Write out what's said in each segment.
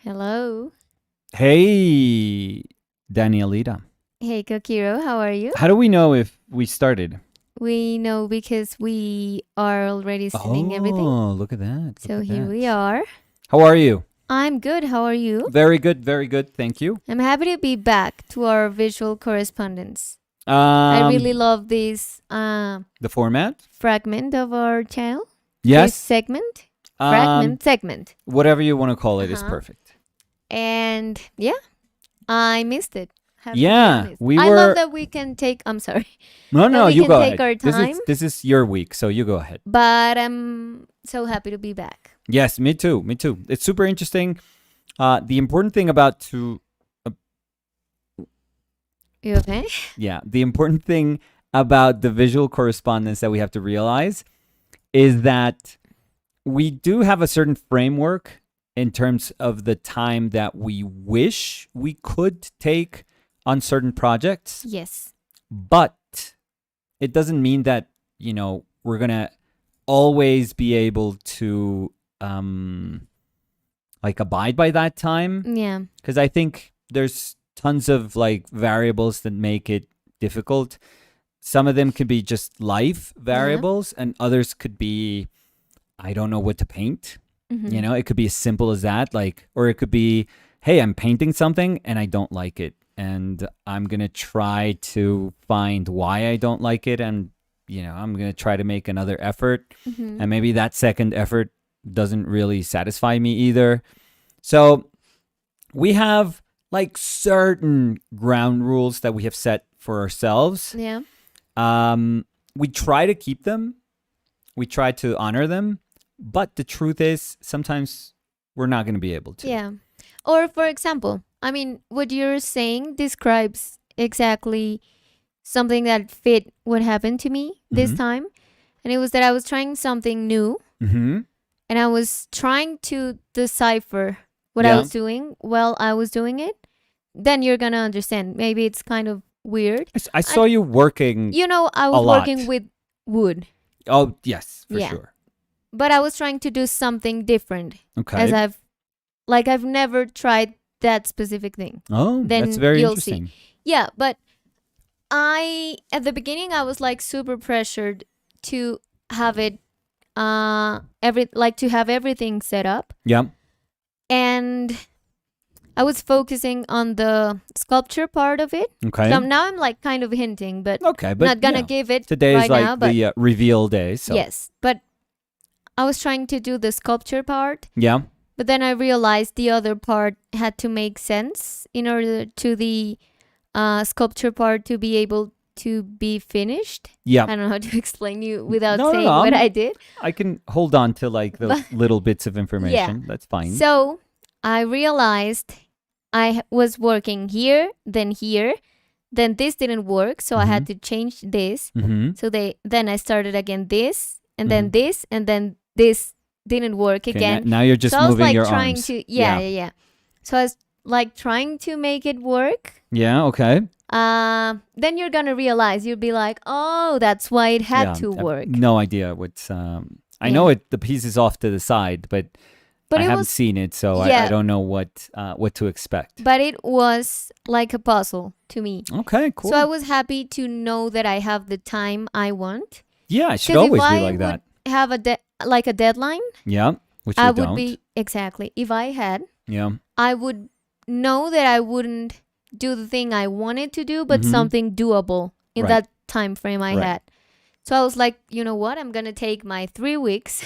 Hello. Hey, Danielita. Hey, Kokiro, how are you? How do we know if we started? We know because we are already seeing everything. Oh, look at that. Look So at here that. we are. How are you? I'm good. How are you? Very good, very good. Thank you. I'm happy to be back to our visual correspondence. I really love this The format? fragment of our channel. This Yes. segment. Um, Segment. whatever you want to call it is Uh-huh. perfect. And yeah, I missed it. Have to be Yeah, honest. we I were. love that we can take, I'm sorry, No, that no, we you can go take ahead. our time. This is your week, so you go ahead. But I'm so happy to be back. Yes, me too. Me too. It's super interesting. The important thing about You okay? the important thing about the visual correspondence that we have to realize is that we do have a certain framework in terms of the time that we wish we could take on certain projects, Yes. but it doesn't mean that, we're going to always be able to abide by that time, Yeah. because I think there's tons of variables that make it difficult. Some of them could be just life variables, and others could be, I don't know what to paint. Mm-hmm. It could be as simple as that, or it could be, hey, I'm painting something and I don't like it, and I'm going to try to find why I don't like it, and I'm going to try to make another effort, Mm-hmm. and maybe that second effort doesn't really satisfy me either. So we have certain ground rules that we have set for ourselves. Yeah. We try to keep them. We try to honor them. But the truth is, sometimes we're not going to be able to. Yeah. Or for example, I mean, what you're saying describes exactly something that fit what happened to me this time. And it was that I was trying something new Mm-hmm. and I was trying to decipher what I was doing while I was doing it. Then you're going to understand. Maybe it's kind of weird. I saw you working. I was working with wood. Oh, yes, for Yeah. sure. But I was trying to do something different. Okay. As I've never tried that specific thing. Oh, Then that's very you'll interesting. see. Yeah, but at the beginning I was super pressured to have it to have everything set up. Yeah. And I was focusing on the sculpture part of it. Okay. So now I'm kind of hinting, but Okay, but not gonna give it today right is now. But the reveal day. So yes, but I was trying to do the sculpture part. yeah. But then I realized the other part had to make sense in order to the sculpture part to be able to be finished. Yeah. I don't know how to explain you without No, saying no, what I did. I can hold on to those little bits of information. Yeah. That's fine. So I realized I was working here, then this didn't work, so I had to change this. Mm-hmm. So then I started again this, and then this, and then this didn't work again. Now you're just so I was moving your trying arms. to yeah. So I was trying to make it work. Yeah. Okay. Then you're gonna realize, you'll be like, oh, that's why it had to work. No idea what's. I know it. The piece is off to the side, but I haven't seen it, so I don't know what to expect. But it was like a puzzle to me. Okay, cool. So I was happy to know that I have the time I want. Yeah, it should always be like that. Have a deadline. Yeah, which I we don't. would be exactly. If I had, yeah, I would know that I wouldn't do the thing I wanted to do, but something doable in that time frame I had. So I was like, you know what? I'm gonna take my 3 weeks.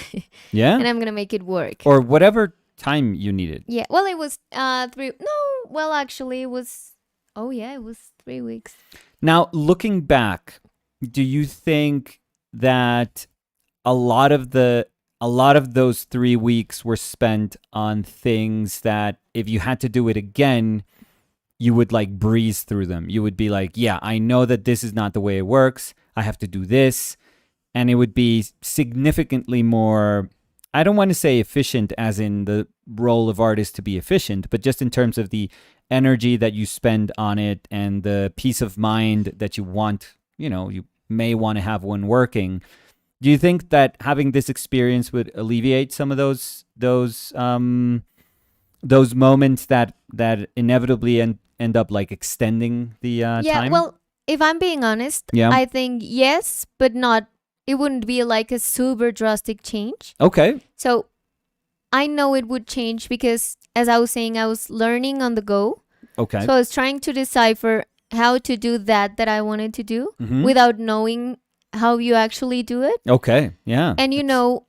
Yeah, and I'm gonna make it work. Or whatever time you needed. Yeah. Well, it was 3. No. Well, actually, it was. Oh yeah, it was 3 weeks. Now, looking back, do you think that a lot of those 3 weeks were spent on things that if you had to do it again, you would breeze through them? You would be like, yeah, I know that this is not the way it works. I have to do this. And it would be significantly more, I don't want to say efficient as in the role of artist to be efficient, but just in terms of the energy that you spend on it and the peace of mind that you want, you may want to have when working. Do you think that having this experience would alleviate some of those those moments that inevitably end up like extending the Yeah, time. well, if I'm being honest, Yeah. I think yes, but not. It wouldn't be like a super drastic change. Okay. So I know it would change because, as I was saying, I was learning on the go. Okay. So I was trying to decipher how to do that I wanted to do Mhm. without knowing how you actually do it. Okay. Yeah. And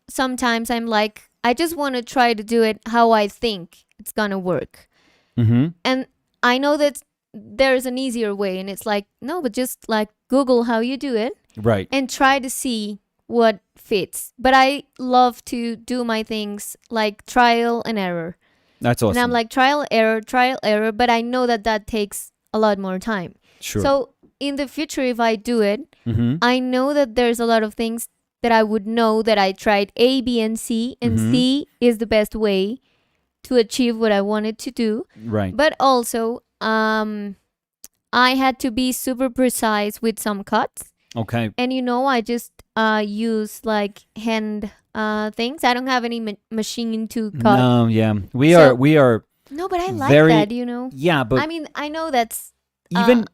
sometimes I'm like, I just want to try to do it how I think it's gonna work. Mm-hmm. And I know that there's an easier way, and it's like, no, but just like Google how you do it Right. and try to see what fits. But I love to do my things like trial and error. That's awesome. And I'm like, trial, error, but I know that takes a lot more time. Sure. So in the future, if I do it, Mm-hmm. I know that there's a lot of things that I would know that I tried A, B, and C, and Mhm. C is the best way to achieve what I wanted to do. Right. But also, I had to be super precise with some cuts. Okay. And I just use like hand things. I don't have any machine to cut. No. Yeah. We So- are. No, but I like Very- that. Yeah. But I mean, I know that's even.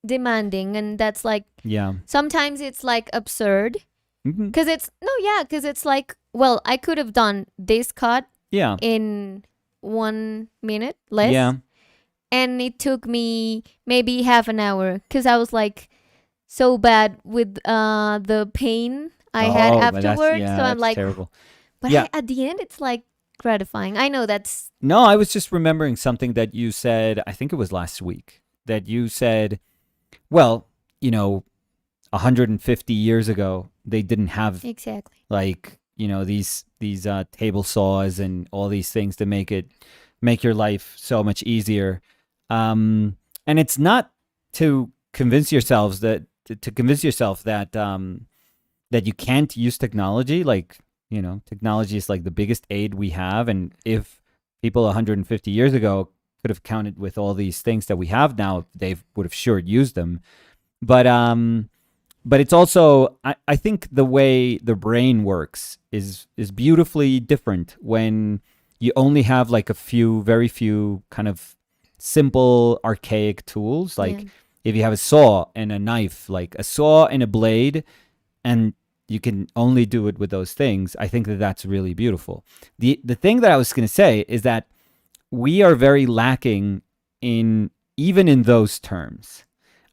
demanding, and that's like, Yeah. sometimes it's like absurd. Mhm. Because it's like, well, I could have done this cut Yeah. in 1 minute less. Yeah. And it took me maybe half an hour because I was like so bad with the pain I had Oh, but afterwards. yeah, So I'm that's like, terrible. but Yeah. at the end, it's like gratifying. I know that's, No, I was just remembering something that you said. I think it was last week that you said, well, 150 years ago, they didn't have exactly. like these table saws and all these things to make your life so much easier. And it's not to convince yourselves that that you can't use technology. Like technology is like the biggest aid we have, and if people 150 years ago could have counted with all these things that we have now, they would have sure used them. But it's also, I think the way the brain works is beautifully different when you only have like very few kind of simple archaic tools. Like Yeah. if you have a saw and a knife, like a saw and a blade, and you can only do it with those things, I think that that's really beautiful. The thing that I was going to say is that we are very lacking even in those terms.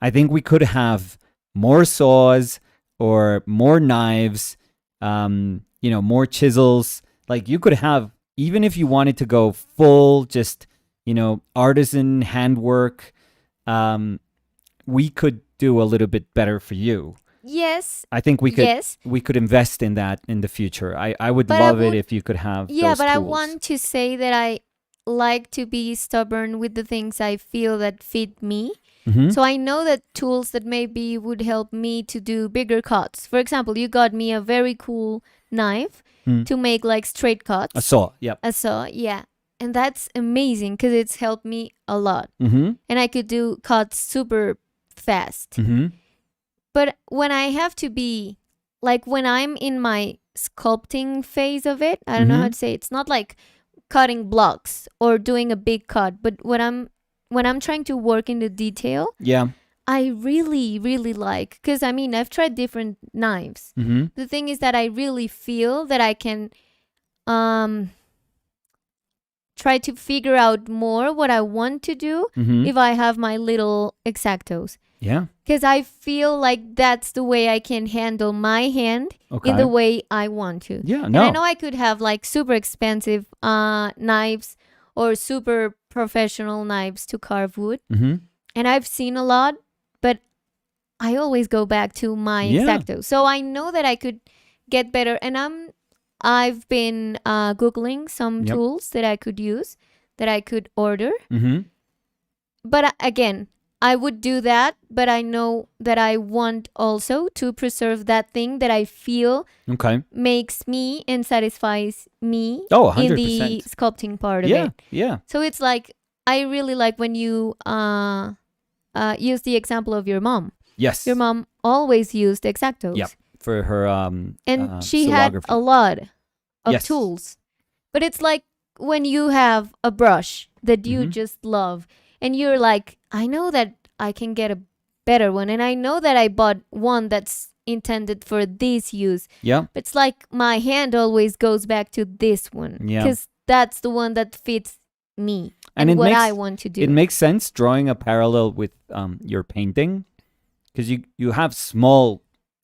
I think we could have more saws or more knives, more chisels. Like you could have, even if you wanted to go full, just, artisan handwork, we could do a little bit better for you. Yes. I think we could Yes. we could invest in that in the future. I would But I love it would- if you could have Yeah, those but I tools. want to say that I like to be stubborn with the things I feel that fit me. Mhm. So I know that tools that maybe would help me to do bigger cuts. For example, you got me a very cool knife Mm. to make like straight cuts. A saw, yep. A saw, yeah. And that's amazing because it's helped me a lot. Mm-hmm. And I could do cuts super fast. Mm-hmm. But when I have to be, like when I'm in my sculpting phase of it, I don't know how to say it. It's not like cutting blocks or doing a big cut, but when I'm trying to work in the detail, Yeah. I really, really like, because I've tried different knives. Mm-hmm. The thing is that I really feel that I can try to figure out more what I want to do Mm-hmm. if I have my little Exactos. Yeah. Because I feel like that's the way I can handle my hand Okay. in the way I want to. Yeah. And No. I know I could have like super expensive knives or super professional knives to carve wood. Mm-hmm. And I've seen a lot, but I always go back to my Yeah. Exacto. So I know that I could get better. And I've been Googling some Yep. tools that I could use, that I could order. Mm-hmm. But again, I would do that, but I know that I want also to preserve that thing that I feel Okay. makes me and satisfies me Oh, in the 100%. sculpting part of Yeah. it. Yeah. So it's like, I really like when you use the example of your mom. Yes. Your mom always used Exactos. Yep. For her And she had silography. a lot of Yes. tools. But it's like, when you have a brush that you Mhm. just love and you're like, I know that I can get a better one, and I know that I bought one that's intended for this use. Yeah. It's like my hand always goes back to this one Yeah. because that's the one that fits me And and it what makes I want to do. it makes sense drawing a parallel with your painting, because you have small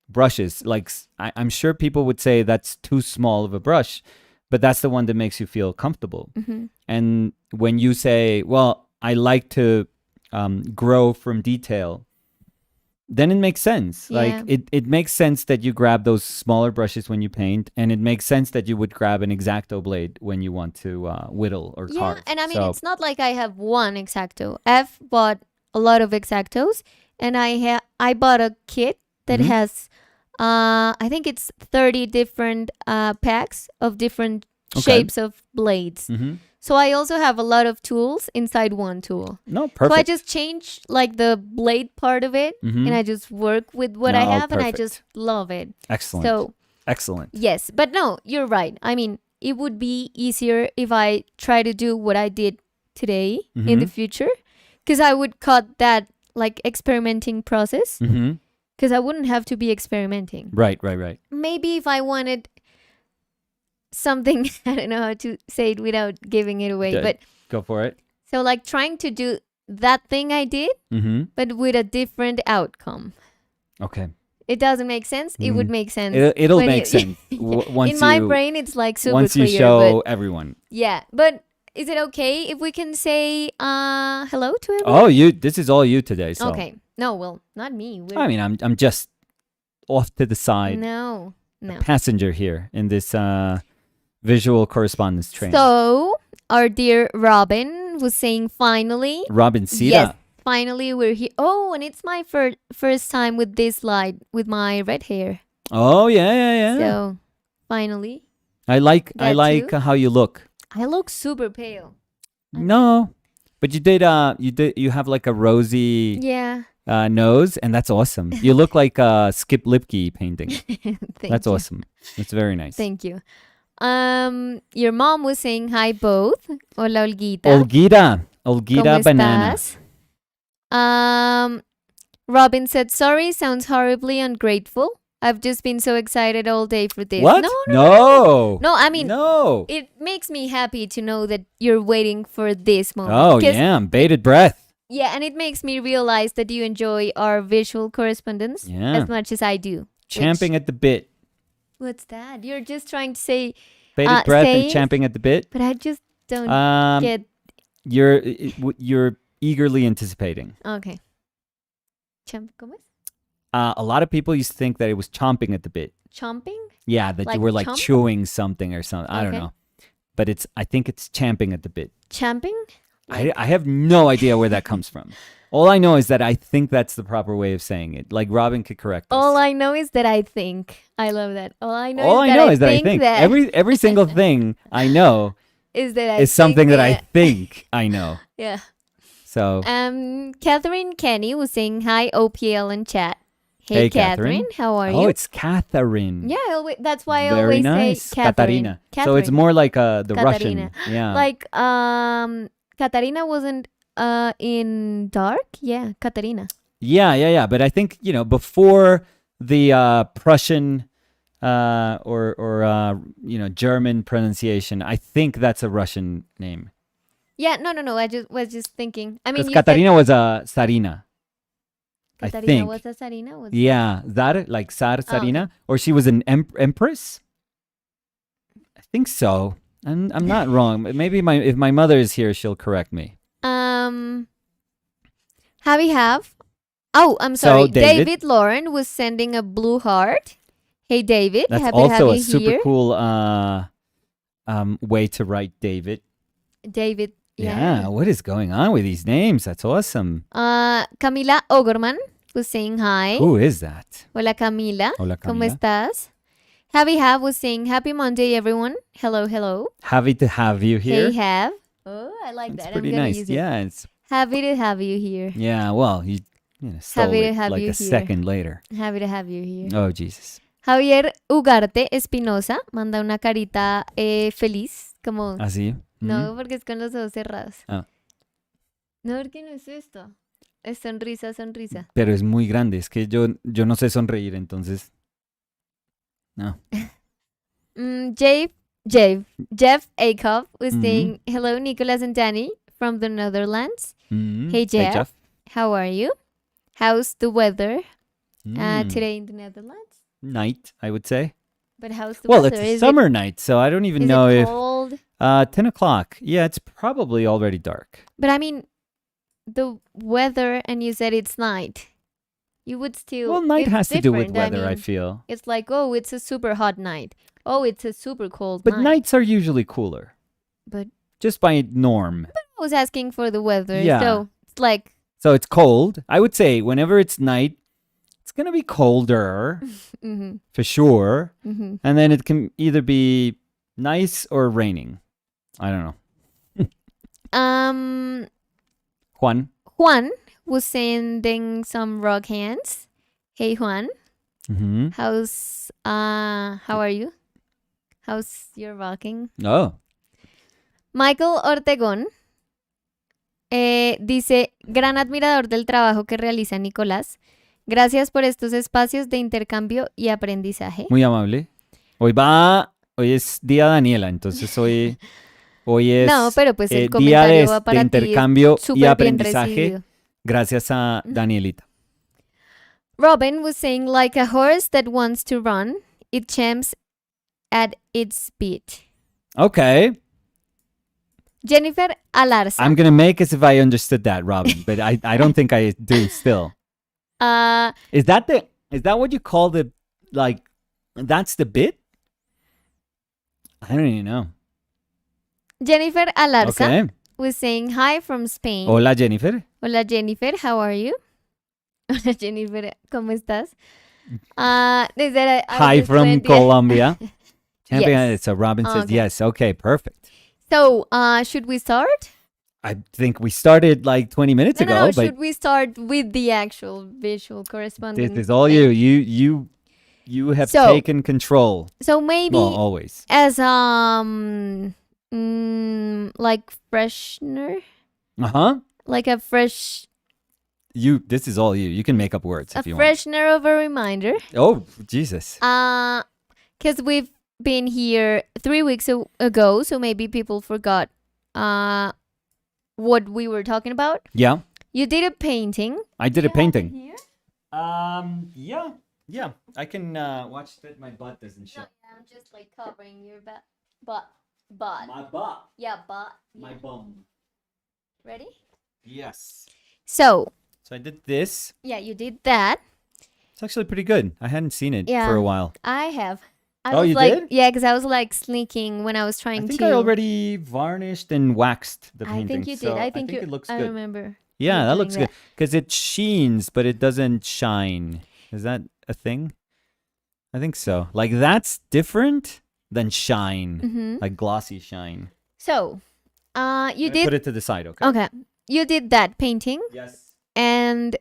brushes. Like I'm sure people would say that's too small of a brush, but that's the one that makes you feel comfortable. Mm-hmm. And when you say, well, I like to grow from detail, then it makes sense. Yeah. Like it makes sense that you grab those smaller brushes when you paint, and it makes sense that you would grab an X-Acto blade when you want to whittle or Yeah, carve. and I mean, So, it's not like I have one X-Acto. I've bought a lot of X-Actos, and I bought a kit that Mhm. has, I think it's 30 different packs of different Okay. shapes of blades. Mhm. So I also have a lot of tools inside one tool. No, So I perfect. just change like the blade part of it, Mhm. and I just work with what I No, have, and I perfect. just love it. Excellent. So Excellent. yes, but no, you're right. I mean, it would be easier if I try to do what I did today in the Mhm. future, because I would cut that like experimenting process, Mm-hmm. because I wouldn't have to be experimenting. Right, right, right. Maybe if I wanted something, I don't know how to say it without giving it away, Good. but Go for it. so like trying to do that thing I did, Mm-hmm. but with a different outcome. Okay. It doesn't make sense. It would make sense. It'll when make sense once in my you brain, it's like super once clear. you show but everyone. yeah, but is it okay if we can say hello to everyone? Oh, this is all you today. So Okay. No, well, not me. I mean, I'm just off to the side, No. passenger here in this visual correspondence train. So our dear Robin was saying finally. Robin Sita. Yes, finally we're here. Oh, and it's my first time with this light with my red hair. Oh yeah, yeah, yeah. So finally, I like that too? how you look. I look super pale. No, but you have like a rosy Yeah. nose, and that's awesome. You look like a Skip Lipke painting. Thank That's you. awesome. That's very nice. Thank you. Your mom was saying hi both. Hola Olguita. Olguita ¿Cómo Banana. estás? Robin said sorry sounds horribly ungrateful. I've just been so excited all day for this. What? No, I mean, no. it makes me happy to know that you're waiting for this moment. Oh 'Cause- yeah, bated breath. Yeah, and it makes me realize that you enjoy our visual correspondence Yeah. as much as I do. Champing at the bit. What's that? You're just trying to say, Bated breath say and it? champing at the bit. but I just don't get. You're eagerly anticipating. Okay. ¿Cómo es? A lot of people used to think that it was chomping at the bit. Chomping? Yeah, that Like you were like chomp? chewing something or something. I don't Okay. know. But I think it's champing at the bit. Champing? I have no idea where that comes from. All I know is that I think that's the proper way of saying it. Like Robin could correct us. All I know is that I think. I love that. All I know is that I think. that Every single thing I know is that I is something think that I think I know. Yeah. So Catherine Kenny was saying hi OPL in chat. Hey, Hey, Catherine. How are oh, you? it's Catherine. Yeah, that's why I Very always nice. say Catherine. Katarina. So it's more like the Katarina. Russian. Yeah. Like Katarina wasn't in dark. Yeah, Katarina. Yeah. But I think, before the Prussian or German pronunciation, I think that's a Russian name. Yeah, no. I was just thinking. I mean, Because you said Katarina was a Tsarina. I Katarina think. was a Sarina. Was Yeah, Tsar, like Tsar, Tsarina. Or she was an empress? I think so. I'm not wrong. Maybe if my mother is here, she'll correct me. Have. Oh, I'm So, sorry. David? David Lauren was sending a blue heart. Hey, David. That's happy to have also a you super here. cool way to write David. David. Yeah, what is going on with these names? That's awesome. Camila Ogorman was saying hi. Who is that? Hola, Camila. Hola, ¿Cómo Camila. estás? Have was saying happy Monday, everyone. Hello. Happy to have you here. Hey, Have. Oh, I like It's that. pretty I'm gonna nice. use it. Yeah, it's Happy to have you here. well, you stole Happy to it have like you a here. second later. Happy to have you here. Oh, Jesus. Javier Ugarte Espinosa manda una carita feliz, como Así. No, porque es con los ojos cerrados. Ah. No, porque no es esto. Es sonrisa, sonrisa. Pero es muy grande. Es que yo no sé sonreír, entonces. No. Jeff Acuff was Mhm. saying, hello, Nicholas and Danny from the Netherlands. Mm. Hey, Jeff. Hey, Jeff. How are you? How's the weather Mm. today in the Netherlands? Night, I would say. But how's the Well, weather? it's a Is summer night, so I don't even it, is know it if. cold? 10 o'clock. Yeah, it's probably already dark. But I mean, the weather, and you said it's night. You would still. Well, night it's has to do with different. weather, I mean, feel. It's like, oh, it's a super hot night. Oh, it's a super cold But night. nights are usually cooler. But Just by norm. I was asking for the weather. Yeah. So it's like. So it's cold. I would say whenever it's night, it's going to be colder Mm-hmm, for sure. mm-hmm. And then it can either be nice or raining. I don't know. Juan. Juan was sending some rock hands. Hey, Juan. Mm-hmm. How are you? How's your rocking? Oh. Michael Ortegón dice, gran admirador del trabajo que realiza Nicolás. Gracias por estos espacios de intercambio y aprendizaje. Muy amable. Hoy es día Daniela, entonces hoy es No, pero pues el día comentario va de para ti, intercambio y súper bien aprendizaje recibido. gracias a Danielita. Robin was saying, like a horse that wants to run, it champs at its speed. Okay. Jennifer Alarza. I'm going to make as if I understood that, Robin, but I don't think I do still. Is that what you call the, like, that's the bit? I don't even know. Jennifer Alarza Okay. was saying, hi from Spain. Hola, Jennifer. Hola, Jennifer. How are you? Hola, Jennifer. ¿Cómo estás? They said I Hi was from 20. Colombia. Yes. So Robin says Okay. yes. Okay, perfect. So, should we start? I think we started like 20 minutes ago, No, but should we start with the actual visual correspondence? this is all thing? you have So- taken control. So maybe Well, always. as like freshener, like a fresh, This is all you. You can make up words a if you want. freshener of a reminder. Oh, Jesus. Because we've been here 3 weeks ago, so maybe people forgot what we were talking about. Yeah. You did a painting. I did a painting. Here? Yeah. I can watch that my butt doesn't show. No, I'm just like covering your butt. My butt. Yeah, butt. My bum. Ready? Yes. So, So I did this. yeah, you did that. It's actually pretty good. I hadn't seen it Yeah. for a while. I have. I Oh, was you like, did? Yeah, because I was like sneaking when I was trying I think to. I already varnished and waxed the I painting. think you did. so I think it looks I good. remember. Yeah, you that doing looks good. Because it sheens, but it doesn't shine. Is that a thing? I think so. Like, that's different than shine. Mm-hmm. Like glossy shine. So, you Put did. it to the side, okay? Okay, you did that painting, Yes. and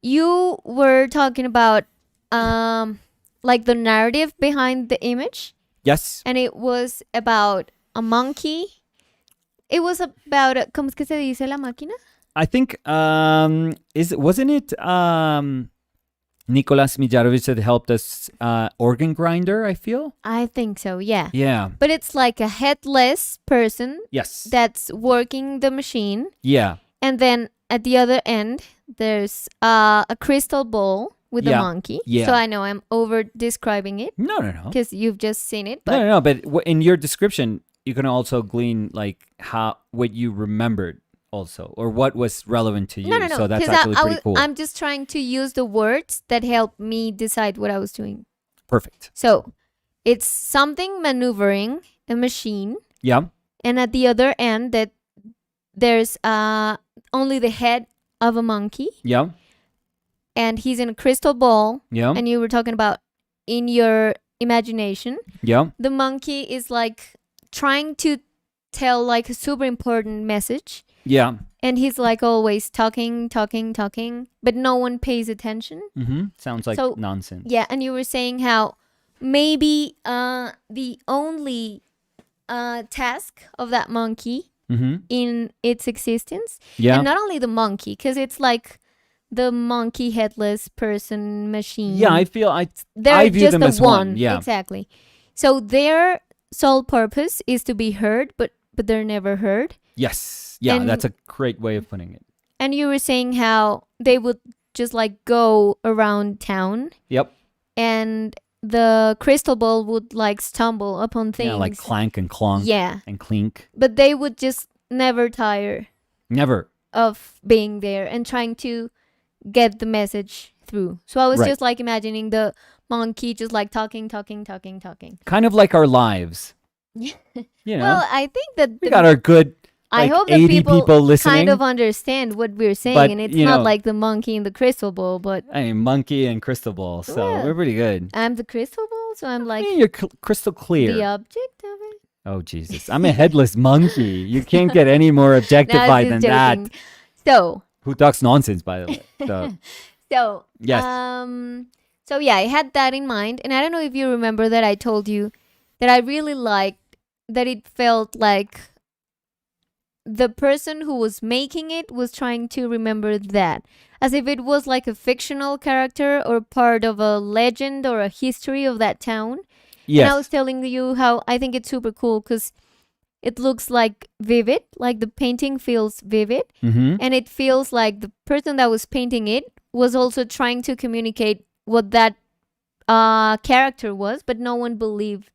you were talking about like the narrative behind the image, Yes. and it was about a monkey. It was about ¿cómo es que se dice la máquina? I think wasn't it Nicolas Mijarovic that helped us organ grinder, I feel? I think so. Yeah. Yeah. But it's like a headless person Yes. that's working the machine, Yeah. and then at the other end there's a crystal ball with a Yeah. monkey. Yeah. So I know I'm over describing it No. because you've just seen it, but No. But in your description, you can also glean like what you remembered also, or what was relevant to you. no. So that's 'Cause actually pretty cool. I'm just trying to use the words that help me decide what I was doing. Perfect. So it's something maneuvering a machine, Yeah. and at the other end that there's only the head of a monkey, Yeah. and he's in a crystal ball. Yeah. And you were talking about in your imagination, Yeah. the monkey is like trying to tell like a super important message, Yeah. and he's like always talking, but no one pays attention. Mm-hmm. Sounds like So- nonsense. Yeah, and you were saying how maybe the only task of that monkey Mm-hmm. in its existence. Yeah. And not only the monkey, because it's like the monkey headless person machine. Yeah, I feel They're I view just them the as one. Yeah. Exactly. So their sole purpose is to be heard, but they're never heard. Yes. Yeah, And- that's a great way of putting it. And you were saying how they would just like go around town, Yep. and the crystal ball would like stumble upon things. Yeah, like clank and clonk Yeah. and clink. But they would just never tire Never. of being there and trying to get the message through. So I was Right. just like imagining the monkey just like talking. Kind of like our lives. Yeah. You know, Well, I think that we got our good I like hope that 80 people listening. kind of understand what we're saying, But, and it's you not know- like the monkey in the crystal ball, but I mean, monkey and crystal ball. So Yeah. we're pretty good. I'm the crystal ball, so I'm like You're crystal clear. the object of it. Oh, Jesus. I'm a headless monkey. You can't get any more No, I objectified was than just that. joking. So, Who talks nonsense, by the way? So, yes. So yeah, I had that in mind, and I don't know if you remember that I told you that I really liked that it felt like the person who was making it was trying to remember that, as if it was like a fictional character or part of a legend or a history of that town. yes. And I was telling you how I think it's super cool because it looks like vivid, like the painting feels vivid, Mm-hmm. and it feels like the person that was painting it was also trying to communicate what that character was, but no one believed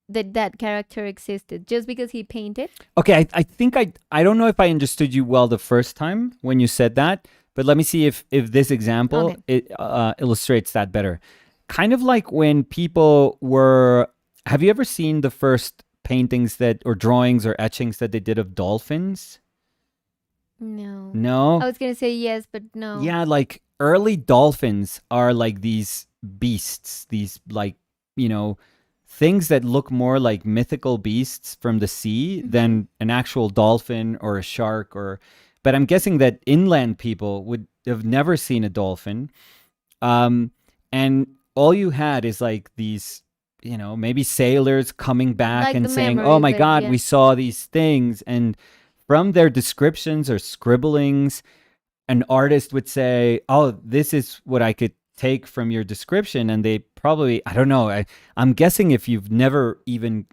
that character existed just because he painted. Okay, I think I don't know if I understood you well the first time when you said that, but let me see if this example Okay. it illustrates that better. Kind of like when people were. Have you ever seen the first paintings that or drawings or etchings that they did of dolphins? No. No. I was going to say yes, but no. Yeah, like early dolphins are like these beasts, these like, things that look more like mythical beasts from the sea than an actual dolphin or a shark but I'm guessing that inland people would have never seen a dolphin. And all you had is like these, maybe sailors coming back Like and the saying, memory "Oh of my it, God, yeah. we saw these things." And from their descriptions or scribblings, an artist would say, "Oh, this is what I could take from your description." And they probably, I don't know, I'm guessing if you've never even,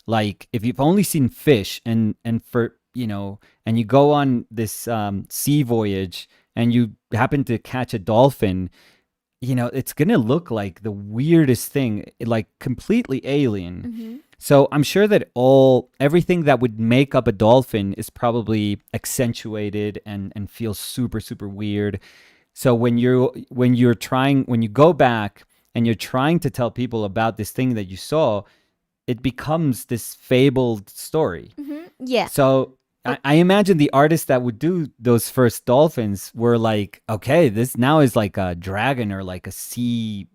like if you've only seen fish and for, and you go on this sea voyage and you happen to catch a dolphin, it's going to look like the weirdest thing, like completely alien. Mm-hmm. So I'm sure that everything that would make up a dolphin is probably accentuated and feels super, super weird. So when you go back and you're trying to tell people about this thing that you saw, it becomes this fabled story. Mm-hmm. Yeah. So I imagine the artists that would do those first dolphins were like, okay, this now is like a dragon or like a sea,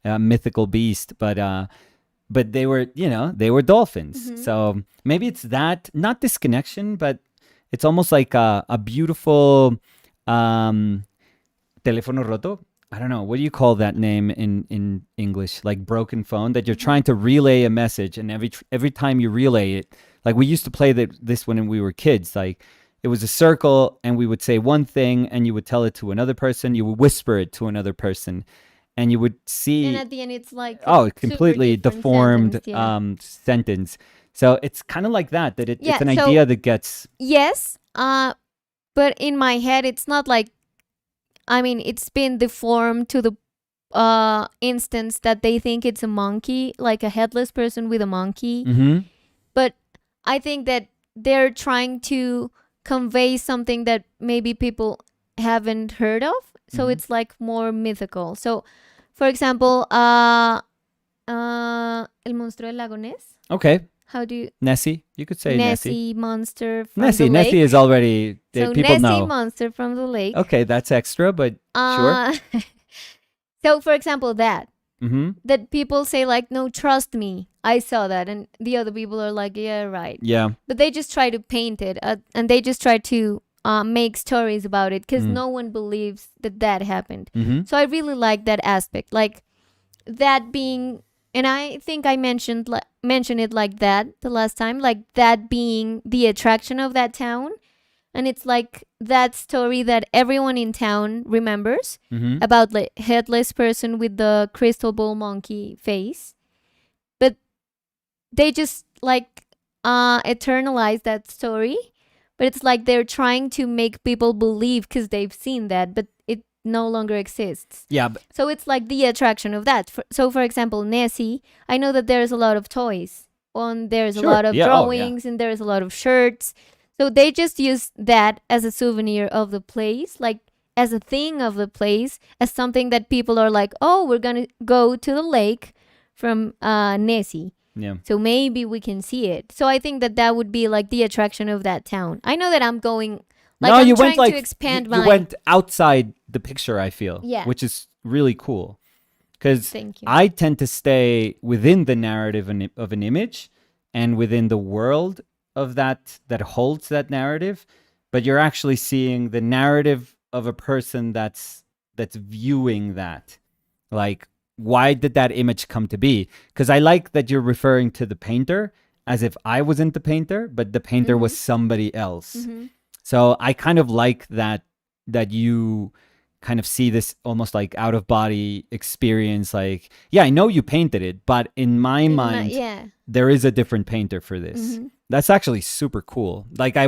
mythical beast, but they were, they were dolphins. Mhm. So maybe it's that, not disconnection, but it's almost like a beautiful teléfono roto. I don't know. What do you call that name in English? Like broken phone, that you're trying to relay a message, and every time you relay it, like we used to play this when we were kids. Like it was a circle, and we would say one thing, and you would tell it to another person. You would whisper it to another person, and you would see. And at the end, it's like a super completely different deformed sentence, yeah. Sentence. So it's kind of like that. It's Yeah, an so- idea that gets. Yes, but in my head, it's not like, I mean, it's been deformed to the instance that they think it's a monkey, like a headless person with a monkey. Mm-hmm. But I think that they're trying to convey something that maybe people haven't heard of. So Mhm. it's like more mythical. So, for example, El Monstruo del Lago Ness. Okay, How do you Nessie. You could say Nessie. Nessie monster from Nessie. the lake? Nessie is already So people Nessie know. monster from the lake. Okay, that's extra, but sure. So, for example, that Mm-hmm. people say like, no, trust me, I saw that, and the other people are like, yeah, right. Yeah. But they just try to paint it, and they just try to make stories about it because no one believes that happened. Mm-hmm. So I really like that aspect, like that being And I think I mentioned it like that the last time, like that being the attraction of that town. And it's like that story that everyone in town remembers Mm-hmm. about the headless person with the crystal ball monkey face. But they just like eternalize that story. But it's like they're trying to make people believe because they've seen that, but it no longer exists. Yeah. So it's like the attraction of that. So for example, Nessie, I know that there's a lot of toys. There's a Sure. lot of Yeah. Oh, yeah. drawings and there's a lot of shirts. So they just use that as a souvenir of the place, like as a thing of the place, as something that people are like, oh, we're gonna go to the lake from Nessie. Yeah. So maybe we can see it. So I think that that would be like the attraction of that town. I know that I'm going, like, no, I'm you trying went like to expand you my. went outside the picture. I feel. Yeah. Which is really cool, because Thank you. I tend to stay within the narrative of an image and within the world of that holds that narrative, but you're actually seeing the narrative of a person that's viewing that. Like, why did that image come to be? Because I like that you're referring to the painter as if I wasn't the painter, but the painter was somebody else. Mm-hmm. So I kind of like that you kind of see this almost like out of body experience. Like, yeah, I know you painted it, but in my mind, Yeah. there is a different painter for this. Mm-hmm. That's actually super cool. Like, I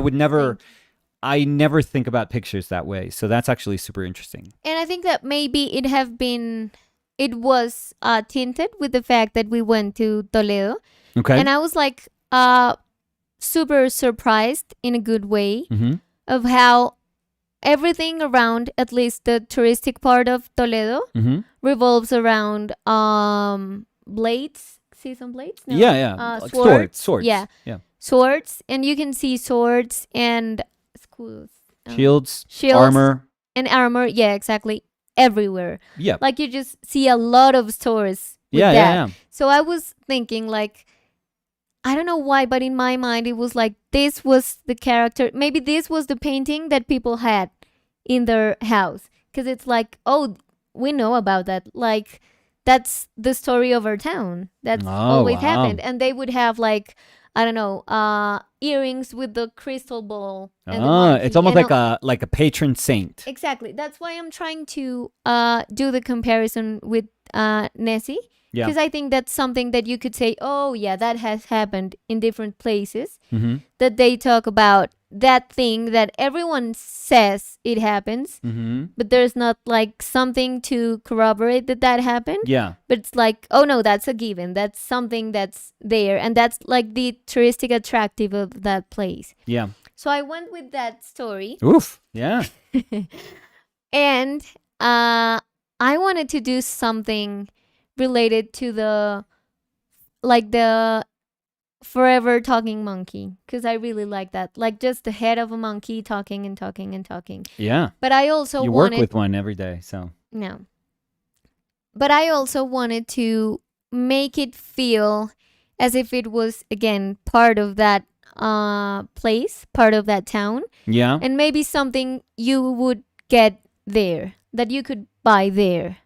never think about pictures that way. So that's actually super interesting. And I think that maybe it was tinted with the fact that we went to Toledo. Okay. And I was like super surprised in a good way Mm-hmm. of how everything around, at least the touristic part of Toledo, Mm-hmm. revolves around blades. See some blades? No. Yeah, yeah. Like Swords. Swords. Yeah. Yeah. Swords. And you can see swords and schools. Shields, Shields. armor. And armor. Yeah, exactly. Everywhere. Yeah. Like you just see a lot of stores with Yeah, that. yeah, yeah. So I was thinking, like, I don't know why, but in my mind it was like this was the character. Maybe this was the painting that people had in their house, because it's like, oh, we know about that. Like, that's the story of our town. That's always wow. happened. And they would have, like, I don't know, earrings with the crystal ball. And the monkey. It's almost And like a patron saint. exactly. That's why I'm trying to do the comparison with Nessie. Yeah. Because I think that's something that you could say, oh, yeah, that has happened in different places. Mm-hmm. That they talk about that thing that everyone says it happens, Mm-hmm. but there's not like something to corroborate that happened. Yeah. But it's like, oh, no, that's a given. That's something that's there. And that's like the touristic attractive of that place. Yeah. So I went with that story. Oof. Yeah. And I wanted to do something related to the forever talking monkey, because I really like that, like just the head of a monkey talking and talking and talking. Yeah. But I also You wanted work with one every day, so. no, but I also wanted to make it feel as if it was again part of that place, part of that town, Yeah. and maybe something you would get there, that you could buy there.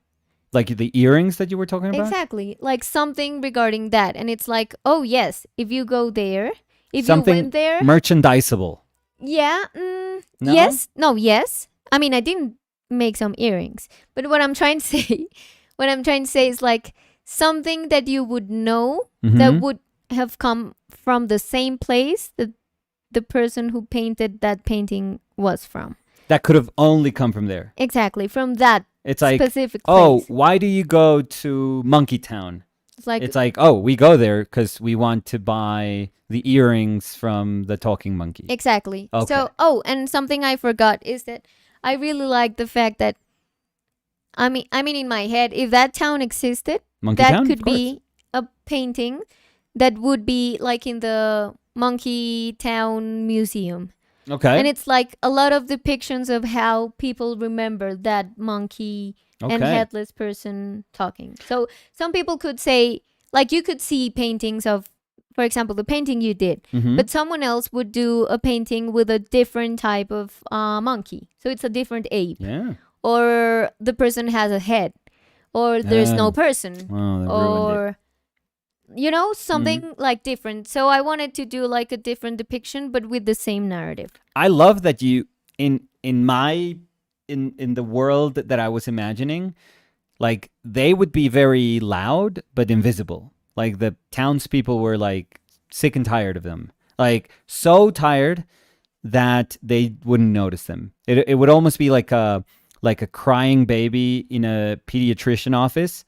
Like the earrings that you were talking about? Exactly. Like something regarding that. And it's like, oh, yes, if you go there, if Something you went there. merchandisable. Yeah. No? Yes. No, yes. I mean, I didn't make some earrings. But what I'm trying to say, is like something that you would know that Mhm. would have come from the same place that the person who painted that painting was from. That could have only come from there. Exactly. From that It's like, specific place. oh, why do you go to Monkey Town? It's like, oh, we go there because we want to buy the earrings from the talking monkey. exactly. Okay. So, and something I forgot is that I really like the fact that, I mean, in my head, if that town existed, Monkey that Town? could Of course. be a painting that would be like in the Monkey Town Museum. Okay. And it's like a lot of depictions of how people remember that monkey and Okay. headless person talking. So some people could say, like, you could see paintings of, for example, the painting you did, Mhm. but someone else would do a painting with a different type of monkey. So it's a different ape. Yeah. Or the person has a head. Or there's no Oh. person. Oh, they ruined it. Or something like different. So I wanted to do like a different depiction, but with the same narrative. I love that you in the world that I was imagining, like they would be very loud but invisible. Like the townspeople were like sick and tired of them, like so tired that they wouldn't notice them. It would almost be like a crying baby in a pediatrician office.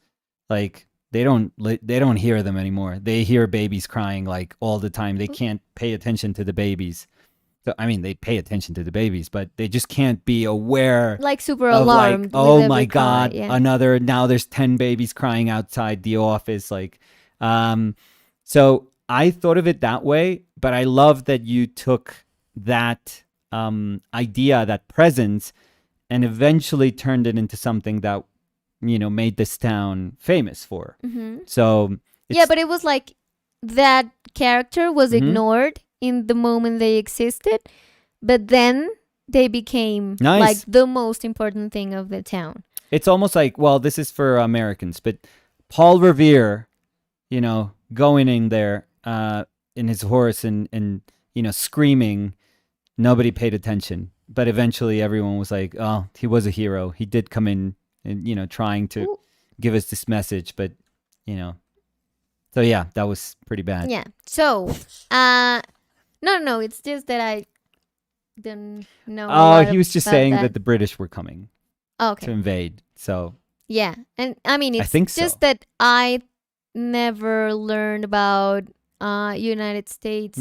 Like they don't hear them anymore. They hear babies crying like all the time. They can't pay attention to the babies. So, I mean, they pay attention to the babies, but they just can't be aware. Like super of alarmed. like, oh with my every cry, God, yeah. now there's 10 babies crying outside the office. Like, so I thought of it that way, but I love that you took that idea, that presence, and eventually turned it into something that, made this town famous for. Mm-hmm. So Yeah, but it was like that character was Mhm. ignored in the moment they existed, but then they became Nice. like the most important thing of the town. it's almost like, well, this is for Americans, but Paul Revere, going in there in his horse and screaming, nobody paid attention. But eventually everyone was like, oh, he was a hero. He did come in and, trying to Ooh. give us this message. But, so yeah, that was pretty bad. Yeah. So, no, it's just that I didn't know. Oh, he was just about saying that. that the British were coming to Okay. invade. So, Yeah, and I mean, I it's think so. just that I never learned about United States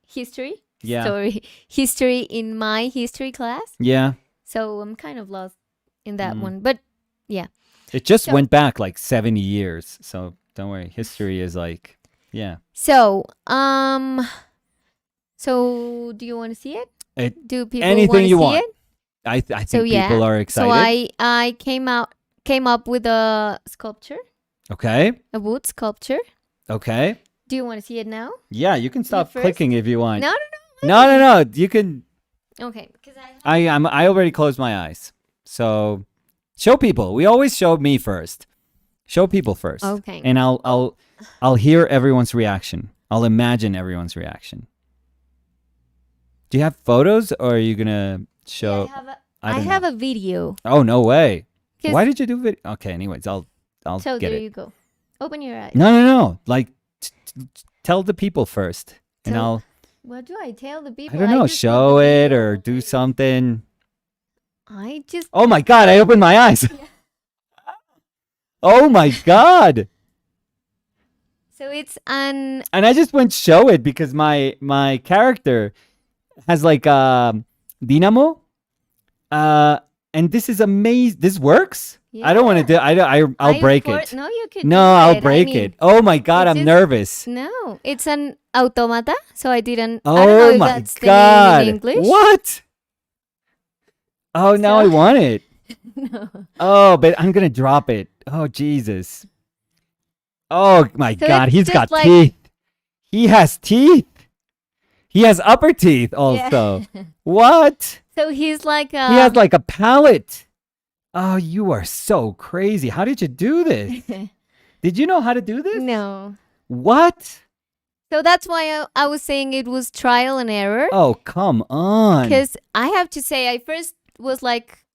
history yeah. history in my history class. Yeah. So I'm kind of lost in that Mm. one. But yeah. It just So- went back like 70 years. So don't worry. History is like, yeah. So so do you want to see it? Do people anything want to you see want. it? I think So yeah. people are excited. So I came up with a sculpture, Okay. a wood sculpture. Okay. Do you want to see it now? Yeah, you can stop first? clicking if you want. No. No. You can. Okay, because I already closed my eyes. So show people. We always show me first. Show people first. Okay. And I'll hear everyone's reaction. I'll imagine everyone's reaction. Do you have photos, or are you gonna show? I don't have know. a video. Oh, no way. 'Cause- Why did you do video? Okay. Anyways, I'll So get there it. you go. Open your eyes. No. Like, tell the people first, and So- I'll. What do I tell the people? I don't know. just put Show the it video or on do my- something. I just Oh my God! I opened my eyes. Oh my God! so it's an And I just went show it because my character has like dynamo. And this is amazing. This works. I don't want to do. I'll break it. No, you could. No, do I'll it. I break mean, it. Oh my God! it's I'm just- nervous. No, it's an automata. So I didn't. I don't know Oh if my that's the God! name in English. What? Oh, now I So- want it. No. Oh, but I'm gonna drop it. Oh Jesus. Oh my So God, it's he's just got like- teeth. He has teeth. He has upper teeth Yeah. also. What? So he's like He has like a palate. Oh, you are so crazy. How did you do this? Did you know how to do this? no. What? So that's why I was saying it was trial and error. Oh, come on. Because I have to say, I first was like,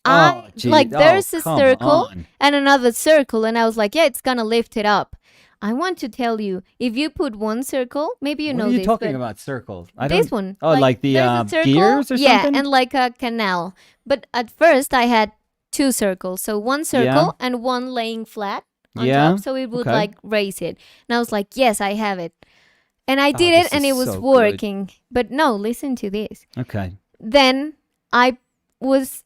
Oh, gee. like Oh, there's a come circle on. and another circle, and I was like, yeah, it's gonna lift it up. I want to tell you, if you put one circle, maybe you What know are you this, talking but about circles? this one. Oh, like the there's a circle, gears or yeah, something? and like a canal. But at first, I had two circles, so one circle and one laying flat on Yeah, top, so it would okay. like raise it. And I was like, yes, I have it, and I Oh, did this it, and is it was so good. working. But no, listen to this. Okay. Then I was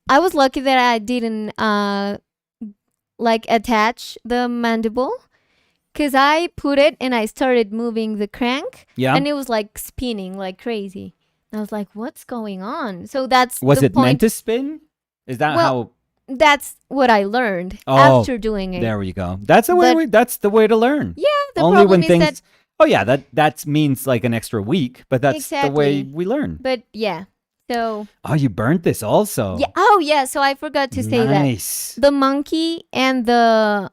lucky that I didn't like attach the mandible, because I put it and I started moving the crank, Yeah. and it was like spinning like crazy. And I was like, what's going on? So that's Was the it point. meant to spin? Is that Well, that's what I learned Oh, after doing it. There we go. That's the way. But- That's the way to learn. Yeah, the Only problem when is things. that, Oh yeah, that means like an extra week, but that's the way Exactly. we learn. but yeah. So Oh, you burnt this also. yeah. Oh yeah. So I forgot to say that Nice. the monkey and the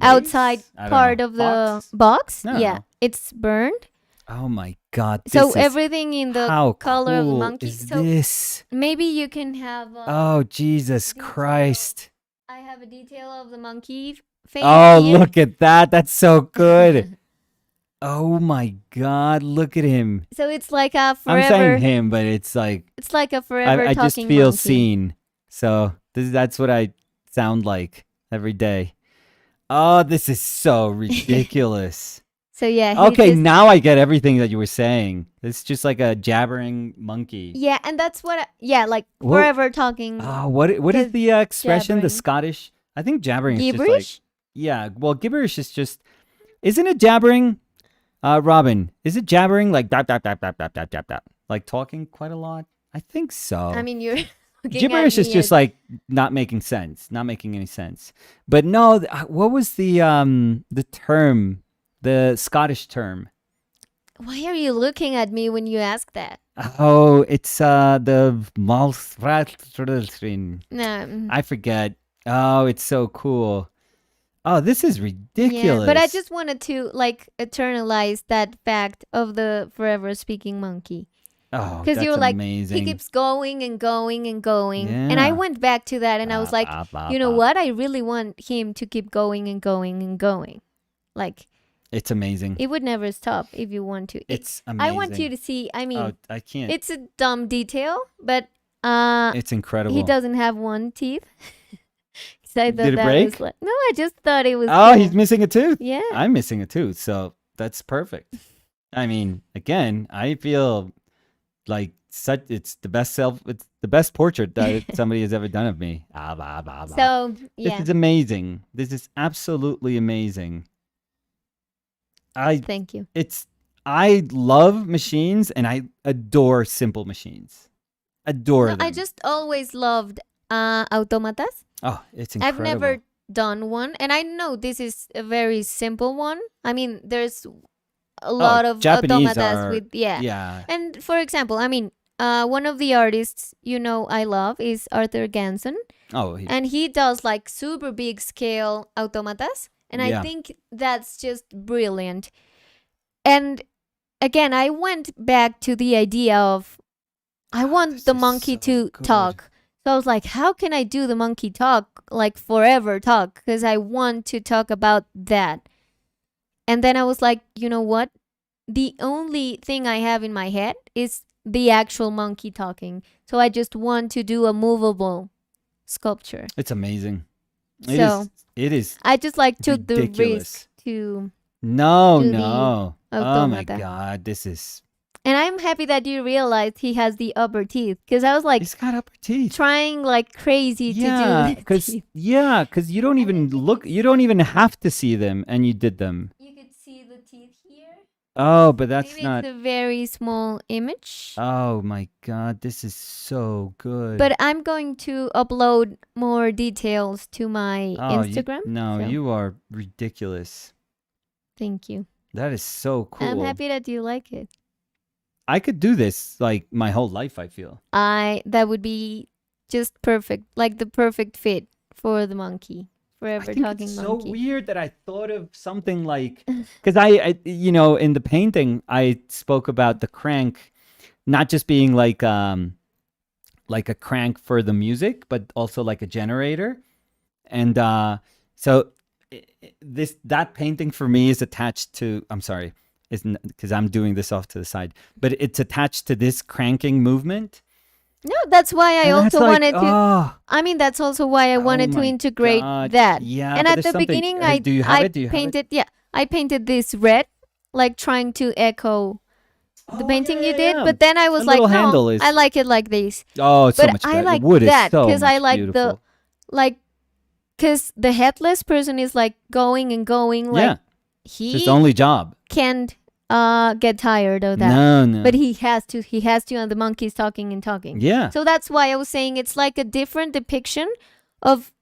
outside base? I don't part know. of the Box? box. I don't Yeah, know. it's burned. Oh my God, So this is everything in the how color of the cool monkey. is So this? maybe you can have Oh Jesus detail. Christ! I have a detail of the monkey face Oh, here. look at that. That's so good. Oh my God, look at him. So it's like a I'm saying forever. him, but it's like It's like a forever I just talking feel monkey. seen. So that's what I sound like every day. Oh, this is so ridiculous. So yeah, he Okay, just now I get everything that you were saying. It's just like a jabbering monkey. yeah, and that's what like Well, forever talking what is 'cause the expression? The jabbering. Scottish? I think jabbering is just like Gibberish. yeah. Well, gibberish is just isn't it jabbering? Robin, is it jabbering like dap dap dap dap dap dap dap dap like talking quite a lot? I think so. I mean, you're looking Gibberish at is me just as like not making sense, not making any sense. But no, what was the term, the Scottish term? why are you looking at me when you ask that? Oh, it's the mouth. I No. forget. Oh, it's so cool. Oh, this is ridiculous. Yeah, but I just wanted to like eternalize that fact of the forever speaking monkey. oh, Because that's you were like, amazing. he keeps going and going and going. And I Yeah. went back to that and I was like, you know Bah. what? I really want him to keep going and going and going. Like, It's amazing. it would never stop if you want to. It's amazing. I want you to see, I mean, Oh, I can't. it's a dumb detail, but It's incredible. he doesn't have one teeth. So I thought Did it that break? was like, no, I just thought it was Oh, cool. he's missing a tooth. Yeah. I'm missing a tooth, so that's perfect. I mean, again, I feel like it's the best portrait that somebody has ever done of me. So, yeah. This is amazing. This is absolutely amazing. Thank you. I love machines and I adore simple machines. Adore No, them. I just always loved automatas. Oh, it's incredible. I've never done one, and I know this is a very simple one. I mean, there's a lot of Japanese automatas are- with yeah. Yeah. And for example, I mean, one of the artists I love is Arthur Ganson, Oh, and he does like super big scale automatas, and I Yeah. think that's just brilliant. And again, I went back to the idea of I want this the is monkey so to good. talk. So I was like, how can I do the monkey talk, like forever talk? Because I want to talk about that. And then I was like, you know what? The only thing I have in my head is the actual monkey talking. So I just want to do a movable sculpture. It's amazing. So It is I just like took the ridiculous. risk to, No, to the no. Oh my automata. God, this is. and I'm happy that you realized he has the upper teeth, because I was like He's got upper teeth. trying like crazy Yeah, to do the teeth. because you don't even look. You don't even have to see them, and you did them. You could see the teeth here. Oh, but that's Maybe not. it's a very small image. Oh my God, this is so good. But I'm going to upload more details to my Instagram. so You are ridiculous. Thank you. That is so cool. I'm happy that you like it. I could do this like my whole life. I feel. That would be just perfect, like the perfect fit for the monkey. Forever I think talking it's monkey. so weird that I thought of something like because I in the painting I spoke about the crank not just being like a crank for the music but also like a generator, and so that painting for me is attached to I'm sorry isn't because I'm doing this off to the side, but it's attached to this cranking movement. No, that's why I And also that's like, wanted to. oh, I mean, that's also why I wanted to my integrate God. that. Yeah, And but at there's the something- beginning, do you have I it? Do you have it? painted. Yeah, I painted this red, like trying to echo the Oh, painting yeah, you did. yeah. But then I was The like, little no, handle is- I like it like this. Oh, it's so But much I better. like the wood that is so because I much like beautiful. because the headless person is like going and going. Like Yeah, it's he his only job. can't get tired of that. No. But he has to, and the monkey's talking and talking. Yeah. So that's why I was saying it's like a different depiction of,